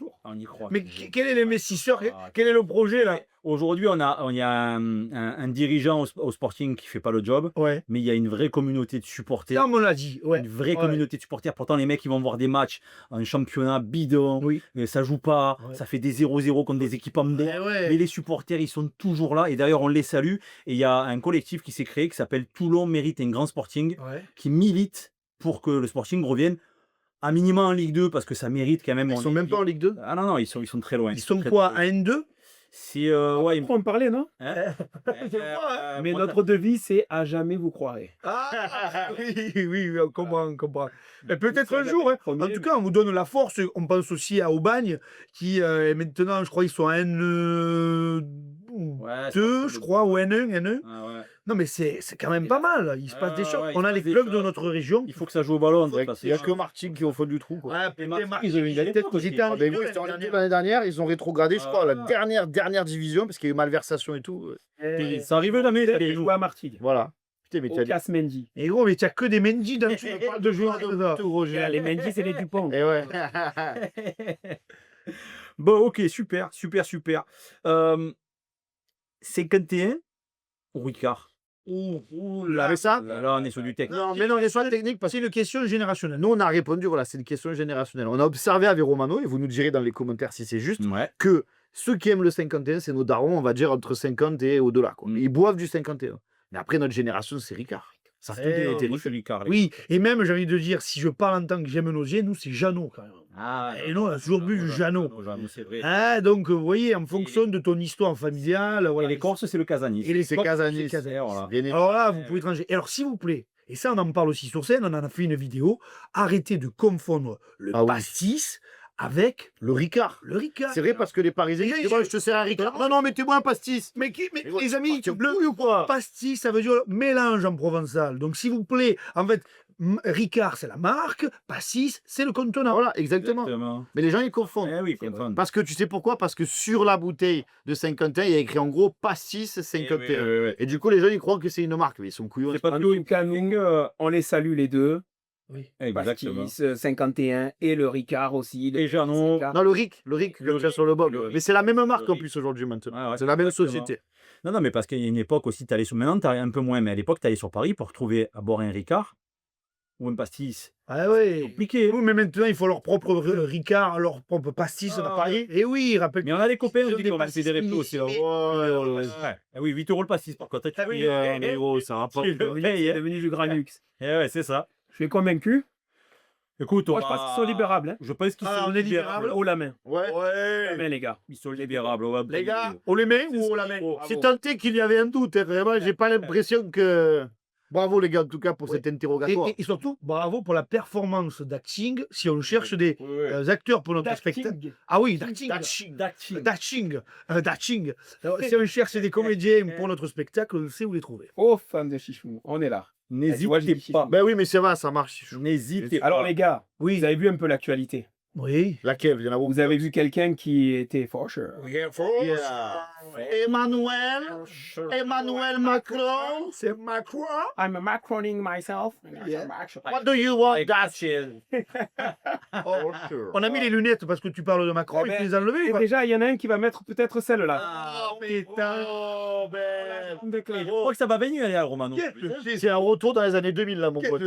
toujours. On y croit. Mais toujours. quel est l'investisseur? Ah, Quel est le projet là? Aujourd'hui, il y a un dirigeant au Sporting qui fait pas le job, Ouais. mais il y a une vraie communauté de supporters. Ça, on me l'a dit. Ouais. Une vraie Ouais. communauté de supporters. Pourtant, les mecs, ils vont voir des matchs en championnat bidon. Oui. Ça joue pas. Ouais. Ça fait des 0-0 contre des équipes en B. Eh ouais. Mais les supporters, ils sont toujours là. Et d'ailleurs, on les salue. Et il y a un collectif qui s'est créé qui s'appelle Toulon mérite un grand Sporting, Ouais. qui milite pour que le Sporting revienne à minima en Ligue 2 parce que ça mérite quand même. Ils sont même pas en Ligue 2. Ah non, ils sont très loin. Ils sont très, quoi? très- Un N2? C'est ouais, On en parlait, non? hein Mais moi, notre devise, c'est à jamais vous croirez. Ah oui, on comprend, on comprend. Mais peut-être Ça un va jour, hein. être premier, En tout cas, on vous donne la force. On pense aussi à Aubagne, qui est maintenant, je crois, ils sont à N2, Ouais, je crois, ou N1, N1. Ah ouais. Non, mais c'est quand même pas mal. Il se passe des Ouais, choses. ouais, il On se a passe les des clubs de choses. notre région. Il faut que ça joue au ballon. de Il toute n'y a façon. que Martin qui est au fond du trou. Quoi. Ouais, Et peut-être Marseille, Marseille, ils ont eu une peut-être époque qu'ils aussi. étaient en Ah, ben Ligue oui, 2 c'était en l'année Ligue 2 dernière. l'année dernière, ils ont rétrogradé, je crois, la Ah. dernière division, parce qu'il y a eu malversation et tout. Ça arrive jamais. ça, les J'ai jours. joué à Martigues. Voilà. Putain, mais Au tu as Casse Mendy. Et gros, mais tu as que des Mendy dans tu me parles de joueurs de ça. tout, Roger. Les Mendy, c'est les Dupont. Et ouais. Bon, ok, super. 51 ou Ricard. Là, mais ça, Là, on est sur du texte. non, mais non, les choix techniques, parce C'est que une question générationnelle. nous, on a répondu, voilà, c'est une question générationnelle. On a observé avec Romano, et vous nous direz dans les commentaires si c'est juste, Ouais. que ceux qui aiment le 51, c'est nos darons, on va dire entre 50 et au-delà. Quoi. Mm. Ils boivent du 51. Mais après, notre génération, c'est Ricard. Ça a tout Eh, été Moi, je suis Ricard. Oui, et même, j'ai envie de dire, si je parle en tant que j'aime Nosier, nous, c'est Jeannot quand même. Ah, Et non, on a toujours bu du Jeannot. C'est vrai. Ah, donc, vous voyez, en fonction de ton histoire familiale, Et voilà. les Corses, c'est le Casanis. Et les C'est Corses, Casanis. c'est Casanis. Voilà. Bien évidemment. Alors là, vous pouvez trancher. Et alors, s'il vous plaît, et ça, on en parle aussi sur scène, on en a fait une vidéo, arrêtez de confondre le Ah oui. pastis avec Le Ricard. le Ricard. C'est vrai parce que les Parisiens, Les gars, disent, moi, je te sers un Ricard. Non, non, mettez-moi un pastis. Mais Mais les amis, tu le ou quoi? pastis, ça veut dire mélange en provençal. Donc, s'il vous plaît, en fait, Ricard, c'est la marque, pastis, c'est le contenant. Voilà, exactement. Exactement. Mais les gens, ils confondent. Eh oui, confondre. Parce que tu sais pourquoi? Parce que sur la bouteille de 51, il y a écrit en gros pastis 51. Et du coup, les gens, ils croient que c'est une marque. Mais ils sont couillons. C'est pas En tout. tout cas, nous, on les salue les deux. Oui. Exactement. Pastis 51 et le Ricard aussi. Et Jeannot. Ricard. Non, le Rick que tu as sur le bob. Le Rick. Mais c'est la même marque Le en Rick. plus aujourd'hui maintenant. Ouais, ouais, c'est la même exactement. société. Non, mais parce qu'il y a une époque aussi, tu allais sur. Maintenant, tu un peu moins, mais à l'époque, tu allais sur Paris pour trouver à boire un Ricard ou un pastis. Ah oui. Compliqué. Oui, mais maintenant, il faut leur propre Ricard, leur propre pastis Ah, à Paris. Et oui, rappelle. Mais on a des copains, on Sur dit des qu'on va se fédérer pastis plus aussi là. finis. Ouais. Ah oui, 8 € le pastis par contre. Ah oui. mais gros, ça rapporte. C'est devenu du Grand Luxe. Ouais, c'est ça. Je suis convaincu. Écoute, Moi, je pense qu'ils sont libérables. Hein. Je pense qu'ils Ah, sont on est libérables. libérables. Haut la main. Ouais. La main, les gars. Ils sont libérables. Ouais, Les gars, On les met ou on la met? c'est tenté qu'il y avait un doute. Hein, vraiment, j'ai pas l'impression que. Bravo les gars, en tout cas, pour Ouais. cet interrogatoire. Et surtout, bravo pour la performance d'acting. Si on cherche des acteurs pour notre spectacle. Ah oui, d'acting. Datching. Datching. Alors, si on cherche des comédiens pour notre spectacle, on sait où les trouver. Oh, fan de Chichou, on est là. Moi, je dis N'hésitez pas. Ben oui, mais ça va, ça marche. N'hésitez pas. Alors, les gars, Oui. vous avez vu un peu l'actualité. Oui. Laquelle? Il y en a beaucoup. Vous avez vu quelqu'un qui était fâché. Yeah. Emmanuel Macron. C'est Macron. I'm macroning myself. What do you want? On a mis les lunettes parce que tu parles de Macron. Eh ben, Il faut les enlever. ou Et pas déjà, il y en a un qui va mettre peut-être celle-là. Ah, putain. Oh, ben. Je crois que ça va venir, les Romano. C'est un retour dans les années 2000, là, mon pote.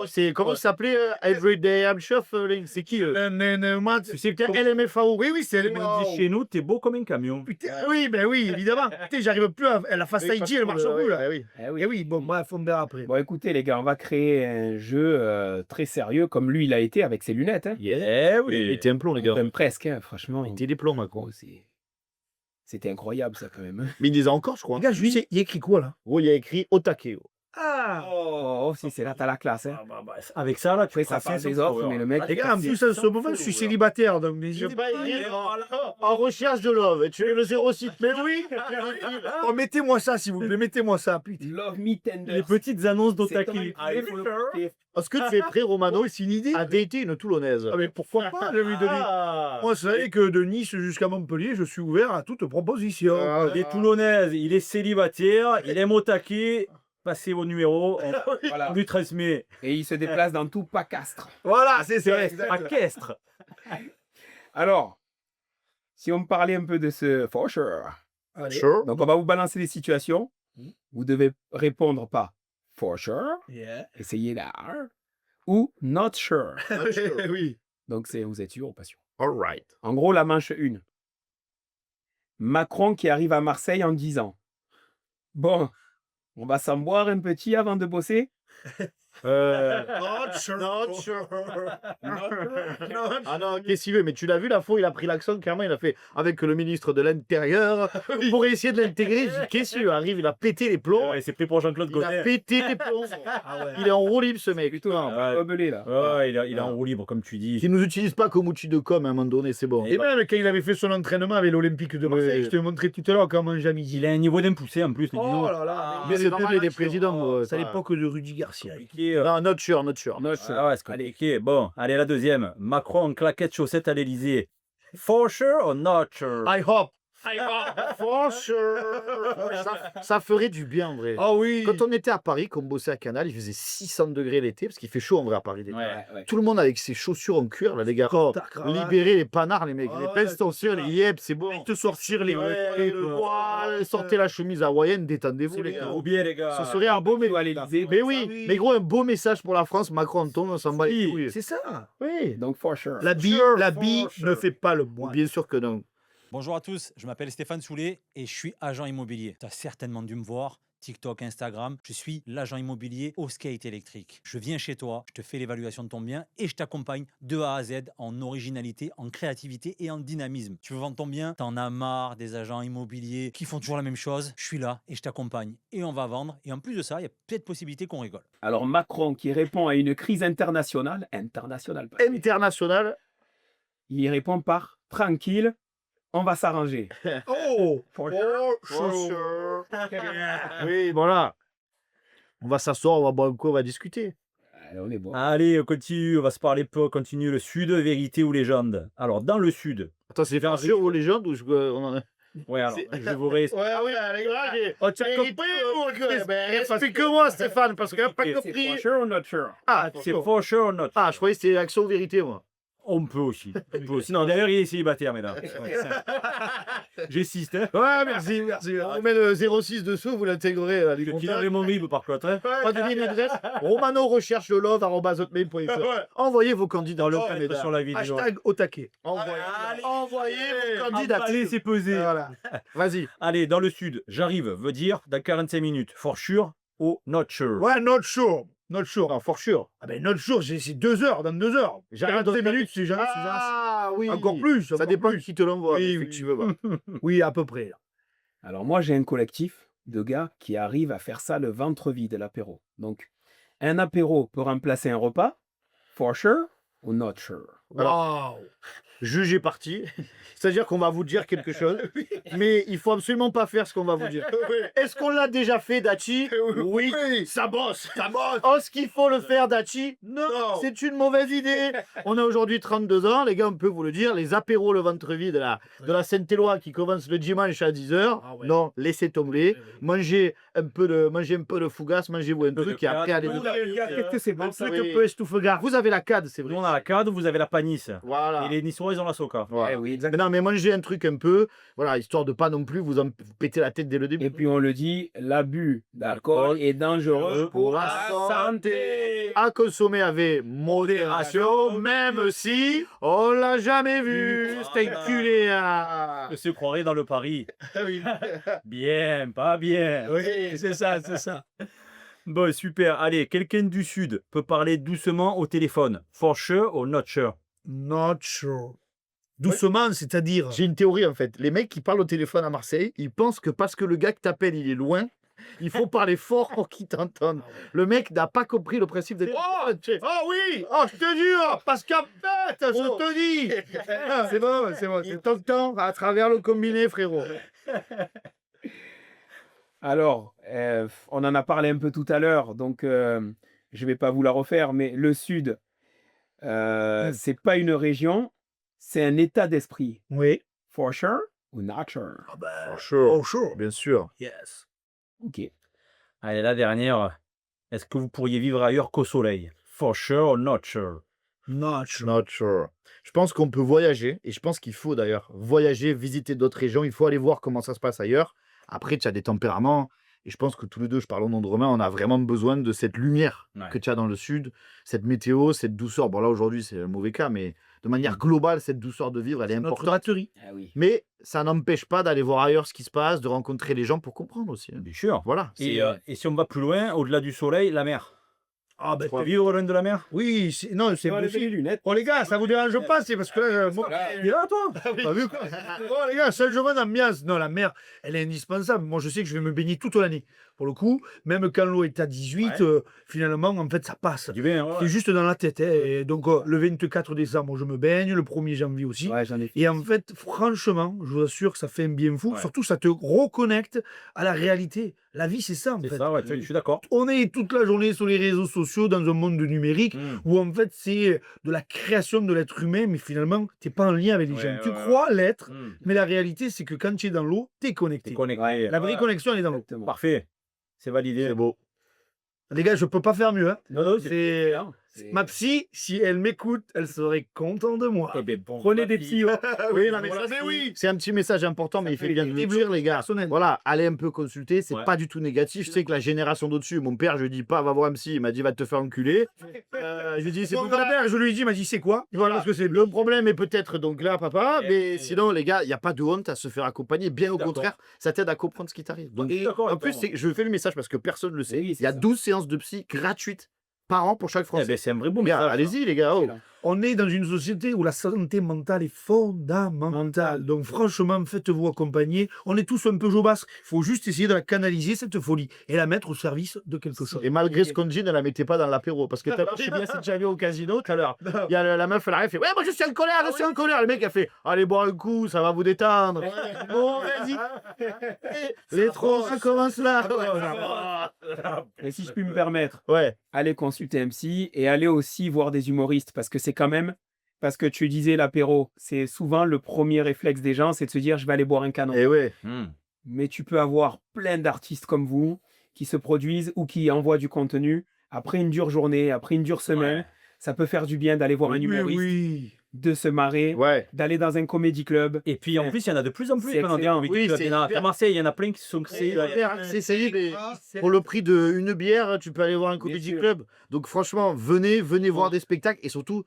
C'est comment ça s'appelait Everyday I'm Shuffling. C'est qui Tu sais C'était LMFAO. Oui, oui, c'est On me dit chez nous, t'es beau comme un camion. Putain, oui, ben oui, évidemment. Putain, j'arrive plus à la Face ID, elle marche plus là. Oui. Eh oui. Eh oui, bon, bref, on verra après. Bon, écoutez, les gars, on va créer un jeu très sérieux, comme lui, il a été avec ses lunettes. Hein. Eh Il oui. était un plomb, les gars. Enfin, presque, hein, franchement. Il était des plombs, Macron. Oh, c'était incroyable, ça, quand même. hein. Mais il les a encore, je crois. Regarde, je lui dis, il y a écrit quoi là? Oh, il y a écrit Otakeo. Ah. Oh, si, c'est là, t'as la classe. Hein. Avec ça, là, tu Après, ça prends parle 500 des offres, followers. mais le mec. Les gars, en plus, en ce moment, je suis célibataire, donc n'hésitez pas. En recherche de love. Tu es le 06. Mais oui. Oh, mettez-moi ça, s'il vous plaît, mettez-moi ça, putain. Love me tender. Les petites annonces C'est comme d'Otaki. un il faut le- Est-ce que tu es prêt, Romano, C'est une idée. à dater une Toulonnaise? Ah, mais pourquoi pas, j'ai envie de dire. Ah. Moi, vous savez que de Nice jusqu'à Montpellier, je suis ouvert à toute proposition. Des Toulonnaises, il est célibataire, il aime Otaki. Passez vos numéros, Voilà. on lui transmet. Et il se déplace dans tout Pacastre. Voilà, c'est C'est ça. Aquestre. Alors, Si on parlait un peu de ce for sure. Allez. Sure. Donc, on va vous balancer des situations. Mhm. Vous devez répondre pas for sure, Yeah. essayez là, ou not sure. Not sure. Oui. Donc, c'est vous êtes sûr ou pas sûr. All right. En gros, la manche 1. Macron qui arrive à Marseille en disant bon, on va s'en boire un petit avant de bosser. Not sure. Not sure. Not Ah non, qu'est-ce qu'il veut? Mais tu l'as vu, la fois, il a pris l'accent, clairement, il a fait avec le ministre de l'Intérieur pour essayer de l'intégrer. Je dis, qu'est-ce qu'il arrive? Il a pété les plombs. Ouais, c'est pris pour Jean-Claude Il a Gaultier. pété les plombs. Ah ouais. Il est en roue libre, ce mec. Plutôt un Ouais. rebellé là. Ouais, il est en roue libre, comme tu dis. Qui nous utilise pas comme outil de com à un moment donné, c'est bon. Et même quand il avait fait son entraînement avec l'Olympique de Marseille, Oui. je te montré tout à l'heure quand on mange à midi. Il a un niveau d'impoussé en plus. Le Oh Dino. là là, Mais c'est normal, il est président. c'est à l'époque de Rudy Garcia. Compliqué, Non, not sure, not sure. Not sure. Ah ouais, c'est compliqué. Bon, allez, la deuxième. Macron en claquette chaussette à l'Elysée. For sure or not sure? I hope. For sure. Ça ferait du bien, en vrai. Ah oui. Quand on était à Paris, qu'on bossait à Canal, il faisait 600 degrés l'été, parce qu'il fait chaud en vrai à Paris l'été. Ouais. Tout le monde avec ses chaussures en cuir, là, les gars. Oh, libérer les panards, les mecs. Ah les ouais, pensions, les yep, c'est bon. Te sortir les Le voile, sortez la chemise hawaïenne, détendez-vous, les gars. Ou bien, les gars. Ce serait un beau message. à l'Élysée. Mais ça, oui, oui. mais gros, un beau message pour la France. Macron tombe, on s'en bat les Si. couilles. C'est ça. Oui. Donc, for sure. La bille, Sure, la for bille sure. ne fait pas le moine. Bien sûr que non. Bonjour à tous, je m'appelle Stéphane Soulet et je suis agent immobilier. Tu as certainement dû me voir, TikTok, Instagram, je suis l'agent immobilier au skate électrique. Je viens chez toi, je te fais l'évaluation de ton bien et je t'accompagne de A à Z en originalité, en créativité et en dynamisme. Tu veux vendre ton bien? T'en as marre des agents immobiliers qui font toujours la même chose? Je suis là et je t'accompagne et on va vendre. Et en plus de ça, il y a peut-être possibilité qu'on rigole. Alors, Macron qui répond à une crise internationale, pas- International. il y répond par tranquille, on va s'arranger. Oh. For For sure. Oui, voilà. On va s'asseoir, on va boire un coup, on va discuter. Allez, on est bon. Allez, on continue, on va se parler peu, on continue le Sud, vérité ou légende. Alors, dans le Sud, Attends, c'est faire sûr aux légendes ou on en a... ouais, alors, C'est- je vous reste. Ouais, oui, les gars, j'ai... Oh, tu as compris Explique-moi, Stéphane, parce que pas C'est C'est compris. for sure ou not sure? Ah, C'est for sure or not? je croyais que c'était action vérité, moi. On peut aussi. On peut aussi. Non, d'ailleurs, il est célibataire, mesdames. J'assiste, hein. Ouais, merci, merci. On met le 06 dessous, vous l'intégrerez à Qui l'agriculteur. a mon libre, par contre. Hein. Pas de ligne d'adresse. Romano recherche le love@hotmail.fr. Envoyez vos candidats. Dans le mettre sur la vidéo. Hashtag au taquet. Envoyez vos candidats. Allez, c'est pesé. Voilà. Vas-y. Allez, dans le Sud, j'arrive, veut dire dans 45 minutes. For sure ou not sure? Ouais, not sure. Not sure. Non, for sure. Ah ben, not sure, c'est 2 heures, dans 2 heures. J'arrête 45 dans- minutes, c'est jamais. Ah oui. Encore plus. Ça encore dépend plus. qui te l'envoie. Oui, oui, effectivement. Oui, à peu près. Alors, moi, j'ai un collectif de gars qui arrivent à faire ça le ventre vide, l'apéro. Donc, un apéro peut remplacer un repas, for sure ou not sure. Waouh. Juge est parti. C'est-à-dire qu'on va vous dire quelque chose, mais il faut absolument pas faire ce qu'on va vous dire. Est-ce qu'on l'a déjà fait, Dachi? Oui. Ça bosse. Ça bosse. Est-ce qu'il faut le faire, Dachi? Non. C'est une mauvaise idée. On a aujourd'hui 32 ans, les gars, on peut vous le dire. Les apéros le ventre vide de la Saint-Éloi qui commence le dimanche à 10h. Ah ouais. Non, laissez tomber. Mangez un peu de fougasse, mangez-vous un peu truc de et après allez. cadre. Qu'est-ce que c'est bon Un ça? truc oui. un peu estouffe-gare. Vous avez la CAD, c'est vrai. Nous, on a la CAD, vous avez la panisse. Voilà. Et les Niçois, ils ont la soca. Voilà. Eh oui, Mais non, mais mangez un truc un peu, voilà, histoire de pas non plus vous péter la tête dès le début. Et puis on le dit, l'abus d'alcool est dangereux pour la santé. À consommer avec modération, même si on l'a jamais vu. C'est inculé. Je se croirait dans le Paris. Bien, pas bien. Oui, c'est ça, c'est ça. Bon, super. Allez, quelqu'un du Sud peut parler doucement au téléphone. For sure ou not sure? Not sure. Doucement, c'est-à-dire. J'ai une théorie en fait. Les mecs qui parlent au téléphone à Marseille, ils pensent que parce que le gars qui t'appelle il est loin, il faut parler fort pour qu'il t'entende. Le mec n'a pas compris le principe des. Oh oui! Oh, je te jure! Parce qu'en fait, je te dis! C'est bon, c'est bon. C'est ton temps à travers le combiné, frérot. Alors, on en a parlé un peu tout à l'heure, donc je vais pas vous la refaire, mais le Sud, c'est pas une région, c'est un état d'esprit. Oui. For sure ou not sure? Ah ben, Sure. oh, sure. Bien sûr. Yes. Ok. Allez, la dernière. Est-ce que vous pourriez vivre ailleurs qu'au soleil? For sure or not sure? Not sure. Not sure. Je pense qu'on peut voyager, et je pense qu'il faut d'ailleurs voyager, visiter d'autres régions. Il faut aller voir comment ça se passe ailleurs. Après, tu as des tempéraments, et je pense que tous les deux, je parle au nom de Romain, on a vraiment besoin de cette lumière Ouais. que tu as dans le sud, cette météo, cette douceur. Bon, là, aujourd'hui, c'est un mauvais cas, mais de manière globale, cette douceur de vivre, elle est Notre importante. batterie. Ah oui. Mais ça n'empêche pas d'aller voir ailleurs ce qui se passe, de rencontrer les gens pour comprendre aussi. Hein. Bien sûr. Voilà. Et si on va plus loin, au-delà du soleil, la mer. Ah ben, Tu peux vivre loin de la mer? oui, non, c'est les possible. lunettes. Oh les gars, ça vous dérange pas, c'est parce que là, moi, Il est là, toi? t'as vu quoi? Oh les gars, changement d'ambiance. Non, la mer, elle est indispensable. Moi, je sais que je vais me baigner toute l'année. Pour le coup, même quand l'eau est à 18, finalement, en fait, ça passe. Du bien, ouais. C'est juste dans la tête. Hein. Et donc, le 24 décembre, je me baigne. Le 1er janvier aussi. Ouais, j'en ai fait. Et en fait, franchement, je vous assure que ça fait un bien fou. Ouais. Surtout, ça te reconnecte à la réalité. La vie, c'est ça, en C'est fait. ça, ouais, je suis d'accord. On est toute la journée sur les réseaux sociaux dans un monde numérique où en fait c'est de la création de l'être humain, mais finalement tu n'es pas en lien avec les Ouais, gens. ouais, Tu ouais. crois l'être, Mm. mais la réalité c'est que quand tu es dans l'eau, tu es connecté. T'es connecté. Ouais. La vraie connexion elle est dans l'eau. Exactement. Parfait. C'est validé. C'est beau. Les gars, je peux pas faire mieux. Hein. Non, non, C'est C'est- ma psy, si elle m'écoute, elle serait contente de moi. Eh ben, bon, Prenez des petits. Oui, non, mais Voilà, ça, mais oui. c'est un petit message important, mais il fait bien de le dire, les gars. Personnel. Voilà, allez un peu consulter, c'est Ouais. pas du tout négatif. Je sais que la génération d'au-dessus, mon père, je lui dis pas, va voir un psy, il m'a dit, va te faire enculer. Je lui dis, c'est Mon pour grand-père, je lui ai dit, il m'a dit c'est quoi? Voilà, Parce que c'est le problème est peut-être donc là, papa, mais Et- sinon, les gars, il n'y a pas de honte à se faire accompagner. Bien au D'accord. contraire, ça t'aide à comprendre ce qui t'arrive. Donc, Et d'accord en avec plus, toi. je fais le message parce que personne ne le sait. Oui, Il c'est y a ça. 12 séances de psy gratuites par an pour chaque Eh Français. ben, c'est un vrai beau Les gars, message. allez-y, les gars. Oh. on est dans une société où la santé mentale est fondamentale. Donc franchement, faites-vous accompagner. On est tous un peu jobasses. Il faut juste essayer de la canaliser, cette folie, et la mettre au service de quelque chose. Et malgré ce qu'on dit, ne la mettez pas dans l'apéro. Parce que je sais bien si tu as vu au casino tout à l'heure. Il y a la meuf, elle arrive, elle fait, ouais, moi je suis en colère, je suis en colère. Le mec, a fait, allez boire un coup, ça va vous détendre. Bon, vas-y. Les trois, ça commence là. Et si je puis me permettre, Ouais. allez consulter un psy et allez aussi voir des humoristes parce que c'est quand même, parce que tu disais l'apéro, c'est souvent le premier réflexe des gens, c'est de se dire je vais aller boire un canon. Et ouais. Mais tu peux avoir plein d'artistes comme vous qui se produisent ou qui envoient du contenu après une dure journée, après une dure semaine. Ouais. Ça peut faire du bien d'aller voir un Oui, humoriste, oui. de se marrer, Ouais. d'aller dans un comédie club. Et puis en plus, il y en a de plus en plus. C'est maintenant, excellent. des Oui, clubs. c'est Il y en a hyper- à Marseille, il y en a plein qui se sont créés. C'est ça y est, pour le prix d'une bière, tu peux aller voir un comedy sûr. club. Donc franchement, venez voir des spectacles et surtout,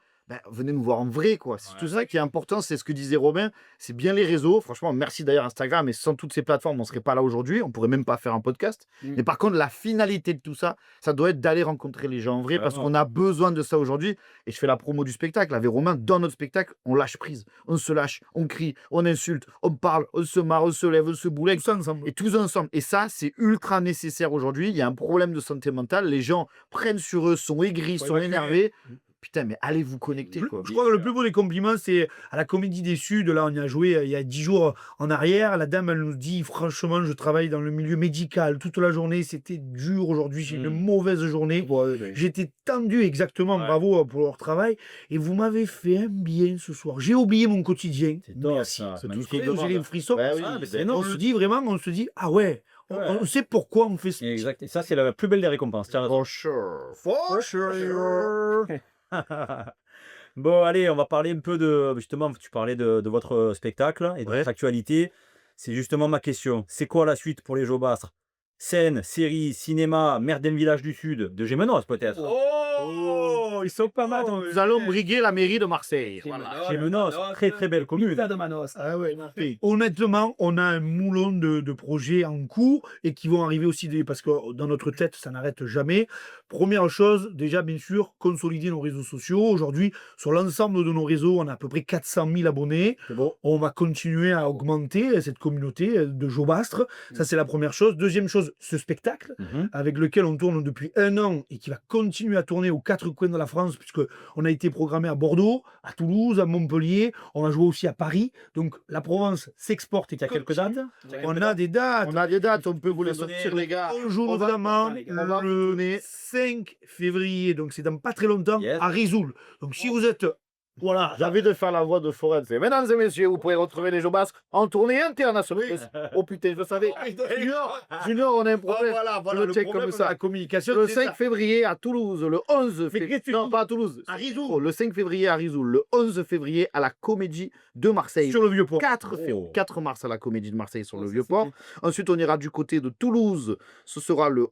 venez nous voir en vrai, quoi. C'est tout ça qui est important, c'est ce que disait Robin. C'est bien les réseaux. Franchement, merci d'ailleurs Instagram. Et sans toutes ces plateformes, on serait pas là aujourd'hui. On pourrait même pas faire un podcast. Mm. Mais par contre, la finalité de tout ça, ça doit être d'aller rencontrer les gens en vrai parce Vraiment. qu'on a besoin de ça aujourd'hui. Et je fais la promo du spectacle. Avec Romain, dans notre spectacle, on lâche prise. On se lâche, on crie, on insulte, on parle, on se marre, on se lève, on se boulette. Tout ça ensemble. Et tous ensemble. Et ça, c'est ultra nécessaire aujourd'hui. Il y a un problème de santé mentale. Les gens prennent sur eux, sont aigris, Faut sont évacuer. énervés. Putain, mais allez vous connecter, quoi. Je crois que le plus beau des compliments, c'est à la Comédie des Suds. Là, on y a joué il y a 10 jours en arrière. La dame, elle nous dit, franchement, je travaille dans le milieu médical toute la journée. C'était dur aujourd'hui. J'ai une mauvaise journée. J'étais tendu, exactement. Ouais. Bravo pour leur travail. Et vous m'avez fait un bien ce soir. J'ai oublié mon quotidien. C'est top, Merci. ça. C'est tout Magnifique frais, J'ai les demande. frissons. Ouais, oui, Ah, mais c'est On énorme. se dit vraiment, on se dit, ah ouais, Ouais. on sait pourquoi on fait ça. Exact. Et ça, c'est la plus belle des récompenses. Tiens, For sure. Bon, allez, on va parler un peu de. Justement, tu parlais de votre spectacle et de Ouais. votre actualité. C'est justement ma question. C'est quoi la suite pour les Jobastres? Scène, série, cinéma, Merden Village du Sud, de Gémenos peut-être. Oh, ils sont pas mal. Nous allons briguer la mairie de Marseille. Voilà. Gémenos, très très belle commune. de Manos. Ah ouais, honnêtement, on a un moulon de projets en cours et qui vont arriver aussi, parce que dans notre tête, ça n'arrête jamais. Première chose, déjà, bien sûr, consolider nos réseaux sociaux. Aujourd'hui, sur l'ensemble de nos réseaux, on a à peu près 400 000 abonnés. C'est beau. On va continuer à augmenter cette communauté de Jobastres. Ça, c'est la première chose. Deuxième chose, ce spectacle avec lequel on tourne depuis 1 an et qui va continuer à tourner aux 4 coins de la France, puisque on a été programmé à Bordeaux, à Toulouse, à Montpellier. On va jouer aussi à Paris. Donc, la Provence s'exporte. Et Il y a quelques dates? on a des dates. On a des dates, on peut vous les sortir, les gars. On joue On va- notamment on va vous le donner- 5 février, donc c'est dans pas très longtemps, Yes. à Risoul. Donc si vous êtes Voilà. J'ai envie de faire la voix de Forest. Mesdames et messieurs, vous pouvez retrouver les Jobas en tournée internationale. Oh putain, je le savais. Junior, on a un problème. Voilà, le le check problème comme ça. de la communication. Le c'est 5 ça. février à Toulouse, le 11 Mais qu'est-ce que février. tu Non, dis pas à Toulouse. À Rizoul. Oh, le 5 février à Rizoul, le 11 février à la Comédie de Marseille. Sur le vieux port. 4 mars à la Comédie de Marseille sur Oh, le ça, Vieux-Port. c'est Ensuite, on ira du côté de Toulouse. Ce sera le.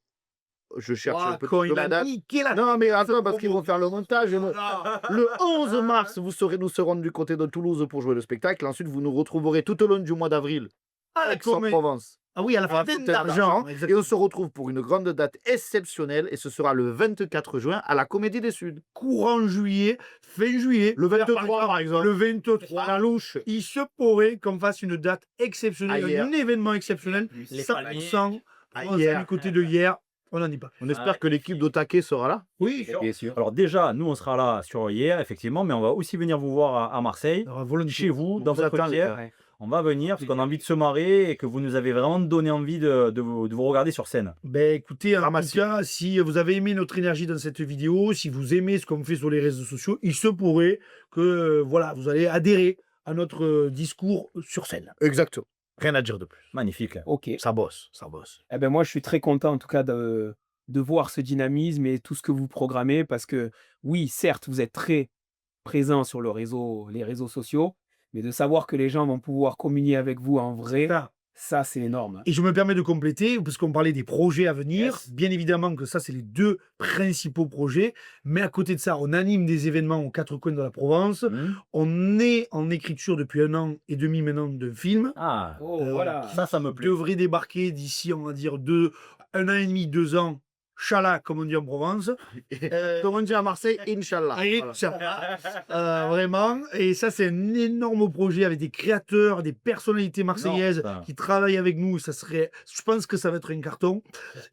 Je cherche un peu Quand il la a date. niqué la. Non, mais attends, parce qu'ils vont faire le montage. Ah. Le 11 mars, nous serons du côté de Toulouse pour jouer le spectacle. Ensuite, vous nous retrouverez tout au long du mois d'avril à Aix-en-Provence. Ah oui, à la Pour la fontaine Fontaine d'argent. d'Argent. Et on se retrouve pour une grande date exceptionnelle. Et ce sera le 24 juin à la Comédie des Suds. Courant juillet, fin juillet. Le 23, Par par exemple. Le 23. La louche. Il se pourrait qu'on fasse une date exceptionnelle, Hier. un événement exceptionnel. Les 100%. On Hier. du côté de hier. On n'en dit pas. On espère que l'équipe d'Otake sera là. Oui, bien sûr. Alors déjà, nous, on sera là sur hier, effectivement, mais on va aussi venir vous voir à Marseille, alors, volontiers. chez vous, dans vous votre attend, les pierre. Ouais. On va venir parce qu'on a envie de se marrer et que vous nous avez vraiment donné envie de vous regarder sur scène. Ben écoutez, en Ramassez. tout cas, si vous avez aimé notre énergie dans cette vidéo, si vous aimez ce qu'on fait sur les réseaux sociaux, il se pourrait que voilà, vous allez adhérer à notre discours sur scène. Exactement. Rien à dire de plus. Magnifique. Ok. Ça bosse, ça bosse. Eh ben moi, je suis très content en tout cas de voir ce dynamisme et tout ce que vous programmez parce que oui, certes, vous êtes très présent sur les réseaux sociaux, mais de savoir que les gens vont pouvoir communier avec vous en vrai, ça c'est énorme. Hein. Et je me permets de compléter, parce qu'on parlait des projets à venir. Yes. Bien évidemment que ça, c'est les deux principaux projets. Mais à côté de ça, on anime des événements aux quatre coins de la Provence. On est en écriture depuis 1 an et demi maintenant de film. Ah, Oh, voilà. ça me plaît. Devrait débarquer d'ici, on va dire, 1 an et demi, 2 ans. Chala, comme on dit en Provence. Comme on dit à Marseille, Inch'Allah. Allez, Voilà. ça. Vraiment. Et ça, c'est un énorme projet avec des créateurs, des personnalités marseillaises ça. qui travaillent avec nous. Je pense que ça va être un carton.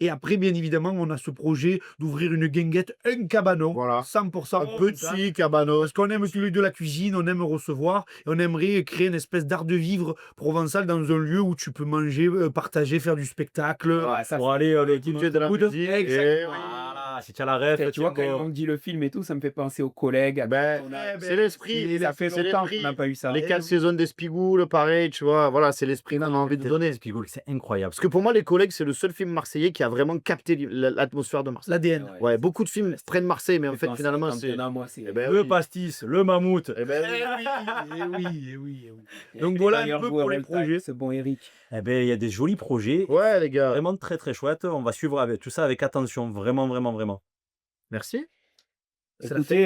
Et après, bien évidemment, on a ce projet d'ouvrir une guinguette, un cabanon. Voilà. 100%. Un petit cabanon. Parce qu'on aime tous les deux la cuisine, on aime recevoir. Et on aimerait créer une espèce d'art de vivre provençal dans un lieu où tu peux manger, partager, faire du spectacle. Ouais, ça, Pour aller les Culture de la Good. musique. Exactement. Voilà, si tu as la ref, tu vois, quand on dit le film et tout, ça me fait penser aux collègues. Ben, On a- c'est l'esprit. ça fait c'est longtemps l'esprit. qu'on n'a pas eu ça. Les 4 saisons d'Espigoules, pareil, tu vois. Voilà, c'est l'esprit qu'on a envie de donner. Pigoule, c'est incroyable. Parce que pour moi, Les Collègues, c'est le seul film marseillais qui a vraiment capté l'atmosphère de Marseille. L'ADN. Ouais, beaucoup de films prennent Marseille, mais en Fait fait, penser finalement, au c'est. championnat, moi, c'est. Eh ben Le oui. pastis, le mammouth. Eh ben oui. Eh oui, eh oui, eh oui. Et Donc puis, voilà un d'ailleurs, peu jouer pour les All Time, projets. Ce bon Eric. Eh ben, il y a des jolis projets. Ouais, les gars. Vraiment très très chouette. On va suivre avec tout ça avec attention. Vraiment, vraiment, vraiment. Merci. C'est la Écoutez,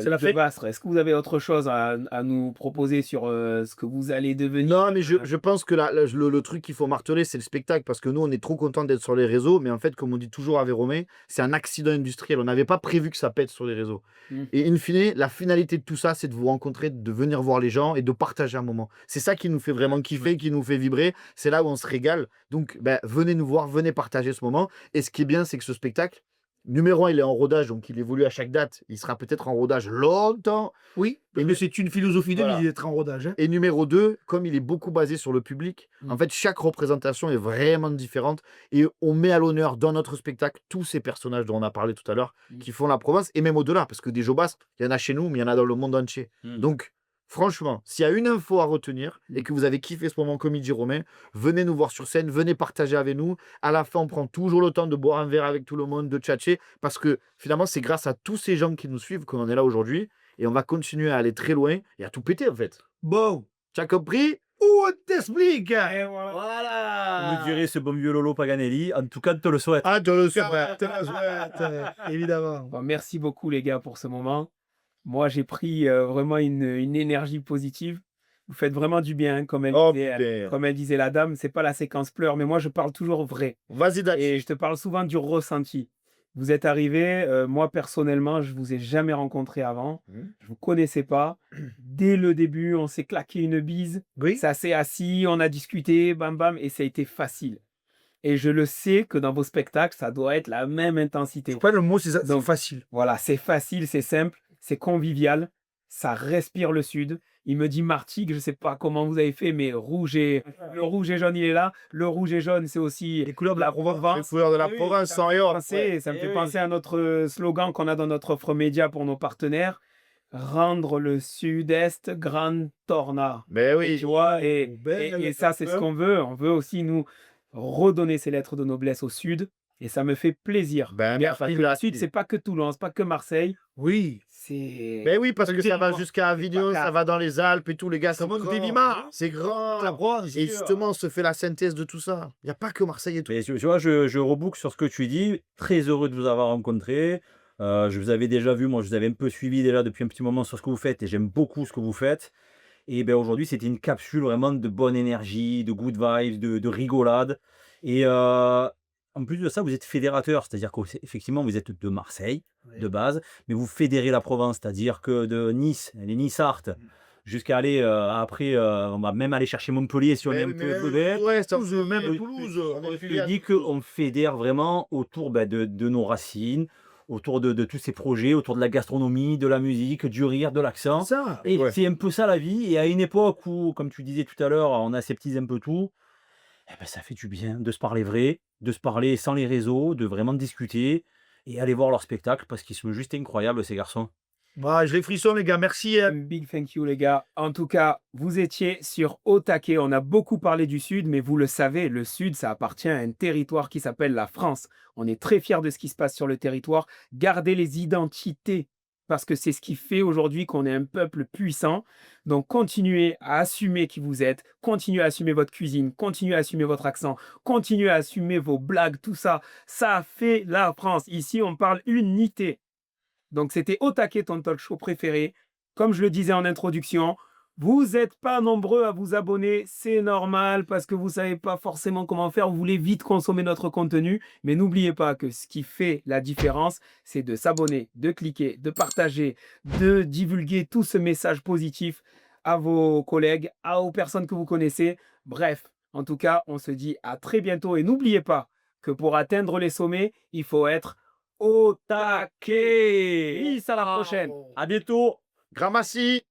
C'est la Joe fête. Bastre, est-ce que vous avez autre chose à nous proposer sur ce que vous allez devenir? Non, mais je pense que le truc qu'il faut marteler, c'est le spectacle. Parce que nous, on est trop contents d'être sur les réseaux. Mais en fait, comme on dit toujours à Véromé, c'est un accident industriel. On n'avait pas prévu que ça pète sur les réseaux. Mm. Et in fine, la finalité de tout ça, c'est de vous rencontrer, de venir voir les gens et de partager un moment. C'est ça qui nous fait vraiment kiffer, qui nous fait vibrer. C'est là où on se régale. Donc, ben, venez nous voir, venez partager ce moment. Et ce qui est bien, c'est que ce spectacle, numéro 1, il est en rodage, donc il évolue à chaque date. Il sera peut-être en rodage longtemps. Oui, parce Et que c'est une philosophie de voilà. vie d'être en rodage. Hein. Et numéro 2, comme il est beaucoup basé sur le public, en fait, chaque représentation est vraiment différente. Et on met à l'honneur dans notre spectacle tous ces personnages dont on a parlé tout à l'heure, qui font la province, et même au-delà, parce que des Jobas, il y en a chez nous, mais il y en a dans le monde entier. Donc, franchement, s'il y a une info à retenir et que vous avez kiffé ce moment Comédie Romain, venez nous voir sur scène, venez partager avec nous. À la fin, on prend toujours le temps de boire un verre avec tout le monde, de tchatcher, parce que finalement, c'est grâce à tous ces gens qui nous suivent qu'on en est là aujourd'hui. Et on va continuer à aller très loin et à tout péter, en fait. Bon, Tu as compris? on t'explique. Et voilà. Voilà. Vous direz ce bon vieux Lolo Paganelli. En tout cas, te le souhaite. Ah, te le souhaite, évidemment. Bon, merci beaucoup les gars pour ce moment. Moi, j'ai pris vraiment une énergie positive. Vous faites vraiment du bien, hein, comme Oh, comme elle disait la dame. C'est pas la séquence pleurs, mais moi, je parle toujours vrai. Vas-y, Dax. Et je te parle souvent du ressenti. Vous êtes arrivé, moi personnellement, je vous ai jamais rencontré avant. Je vous connaissais pas. Dès le début, on s'est claqué une bise. Oui. Ça s'est assis, on a discuté, bam bam, et ça a été facile. Et je le sais que dans vos spectacles, ça doit être la même intensité. C'est pas le mot, c'est ça. Donc, C'est facile. Voilà, c'est facile, c'est simple, c'est convivial, ça respire le sud. Il me dit Martigues, je sais pas comment vous avez fait, mais le rouge et jaune, il est là. Le rouge et jaune, c'est aussi Les couleurs de la Provence. Les couleurs de la oui, province ça sans me fait rien. penser- ça me fait penser à notre slogan qu'on a dans notre offre média pour nos partenaires. rendre le sud-est grand torna. Ben Et oui. tu vois, Belle et ça, c'est ce qu'on veut. On veut aussi, nous, redonner ces lettres de noblesse au sud. Et ça me fait plaisir. Ben, Bien, merci, parce que le merci. sud, c'est pas que Toulon, c'est pas que Marseille. Oui. C'est. Ben oui, parce que ça va Territoire. jusqu'à Avignon, pas ça va dans les Alpes et tout, les gars. Ça C'est monte grand. des Limas. C'est grand. La Provence. Et justement, on se fait la synthèse de tout ça. Il n'y a pas que Marseille et tout. Mais tu vois, je reboucle sur ce que tu dis. Très heureux de vous avoir rencontré. Je vous avais déjà vu, moi je vous avais un peu suivi déjà depuis un petit moment sur ce que vous faites et j'aime beaucoup ce que vous faites. Et ben aujourd'hui, c'était une capsule vraiment de bonne énergie, de good vibes, de rigolade. Et en plus de ça, vous êtes fédérateur, c'est-à-dire qu'effectivement, vous êtes de Marseille de base, mais vous fédérez la Provence, c'est-à-dire que de Nice, les Nice-Art, jusqu'à aller après, on va même aller chercher Montpellier si on est un peu bête. Ouais, ça Toulouse, même fait- Toulouse. on est Je filiale dis Toulouse. qu'on fédère vraiment autour de nos racines, autour de tous ces projets, autour de la gastronomie, de la musique, du rire, de l'accent. Ça. Et Ouais. c'est un peu ça la vie. Et à une époque où, comme tu disais tout à l'heure, on aseptise un peu tout, eh ben, ça fait du bien de se parler vrai, de se parler sans les réseaux, de vraiment discuter et aller voir leur spectacle parce qu'ils sont juste incroyables, ces garçons. Bah, j'ai les frissons, les gars. Merci. Un big thank you, les gars. En tout cas, vous étiez sur Au Taquet. On a beaucoup parlé du Sud, mais vous le savez, le Sud, ça appartient à un territoire qui s'appelle la France. On est très fiers de ce qui se passe sur le territoire. Gardez les identités, parce que c'est ce qui fait aujourd'hui qu'on est un peuple puissant. Donc, continuez à assumer qui vous êtes. Continuez à assumer votre cuisine. Continuez à assumer votre accent. Continuez à assumer vos blagues, tout ça. Ça fait la France. Ici, on parle unité. Donc, c'était Au Taquet, ton talk show préféré. Comme je le disais en introduction, vous n'êtes pas nombreux à vous abonner. C'est normal parce que vous ne savez pas forcément comment faire. Vous voulez vite consommer notre contenu. Mais n'oubliez pas que ce qui fait la différence, c'est de s'abonner, de cliquer, de partager, de divulguer tout ce message positif à vos collègues, aux personnes que vous connaissez. Bref, en tout cas, on se dit à très bientôt. Et n'oubliez pas que pour atteindre les sommets, il faut être au taquet. Peace, à la prochaine. À bientôt! Gramassi.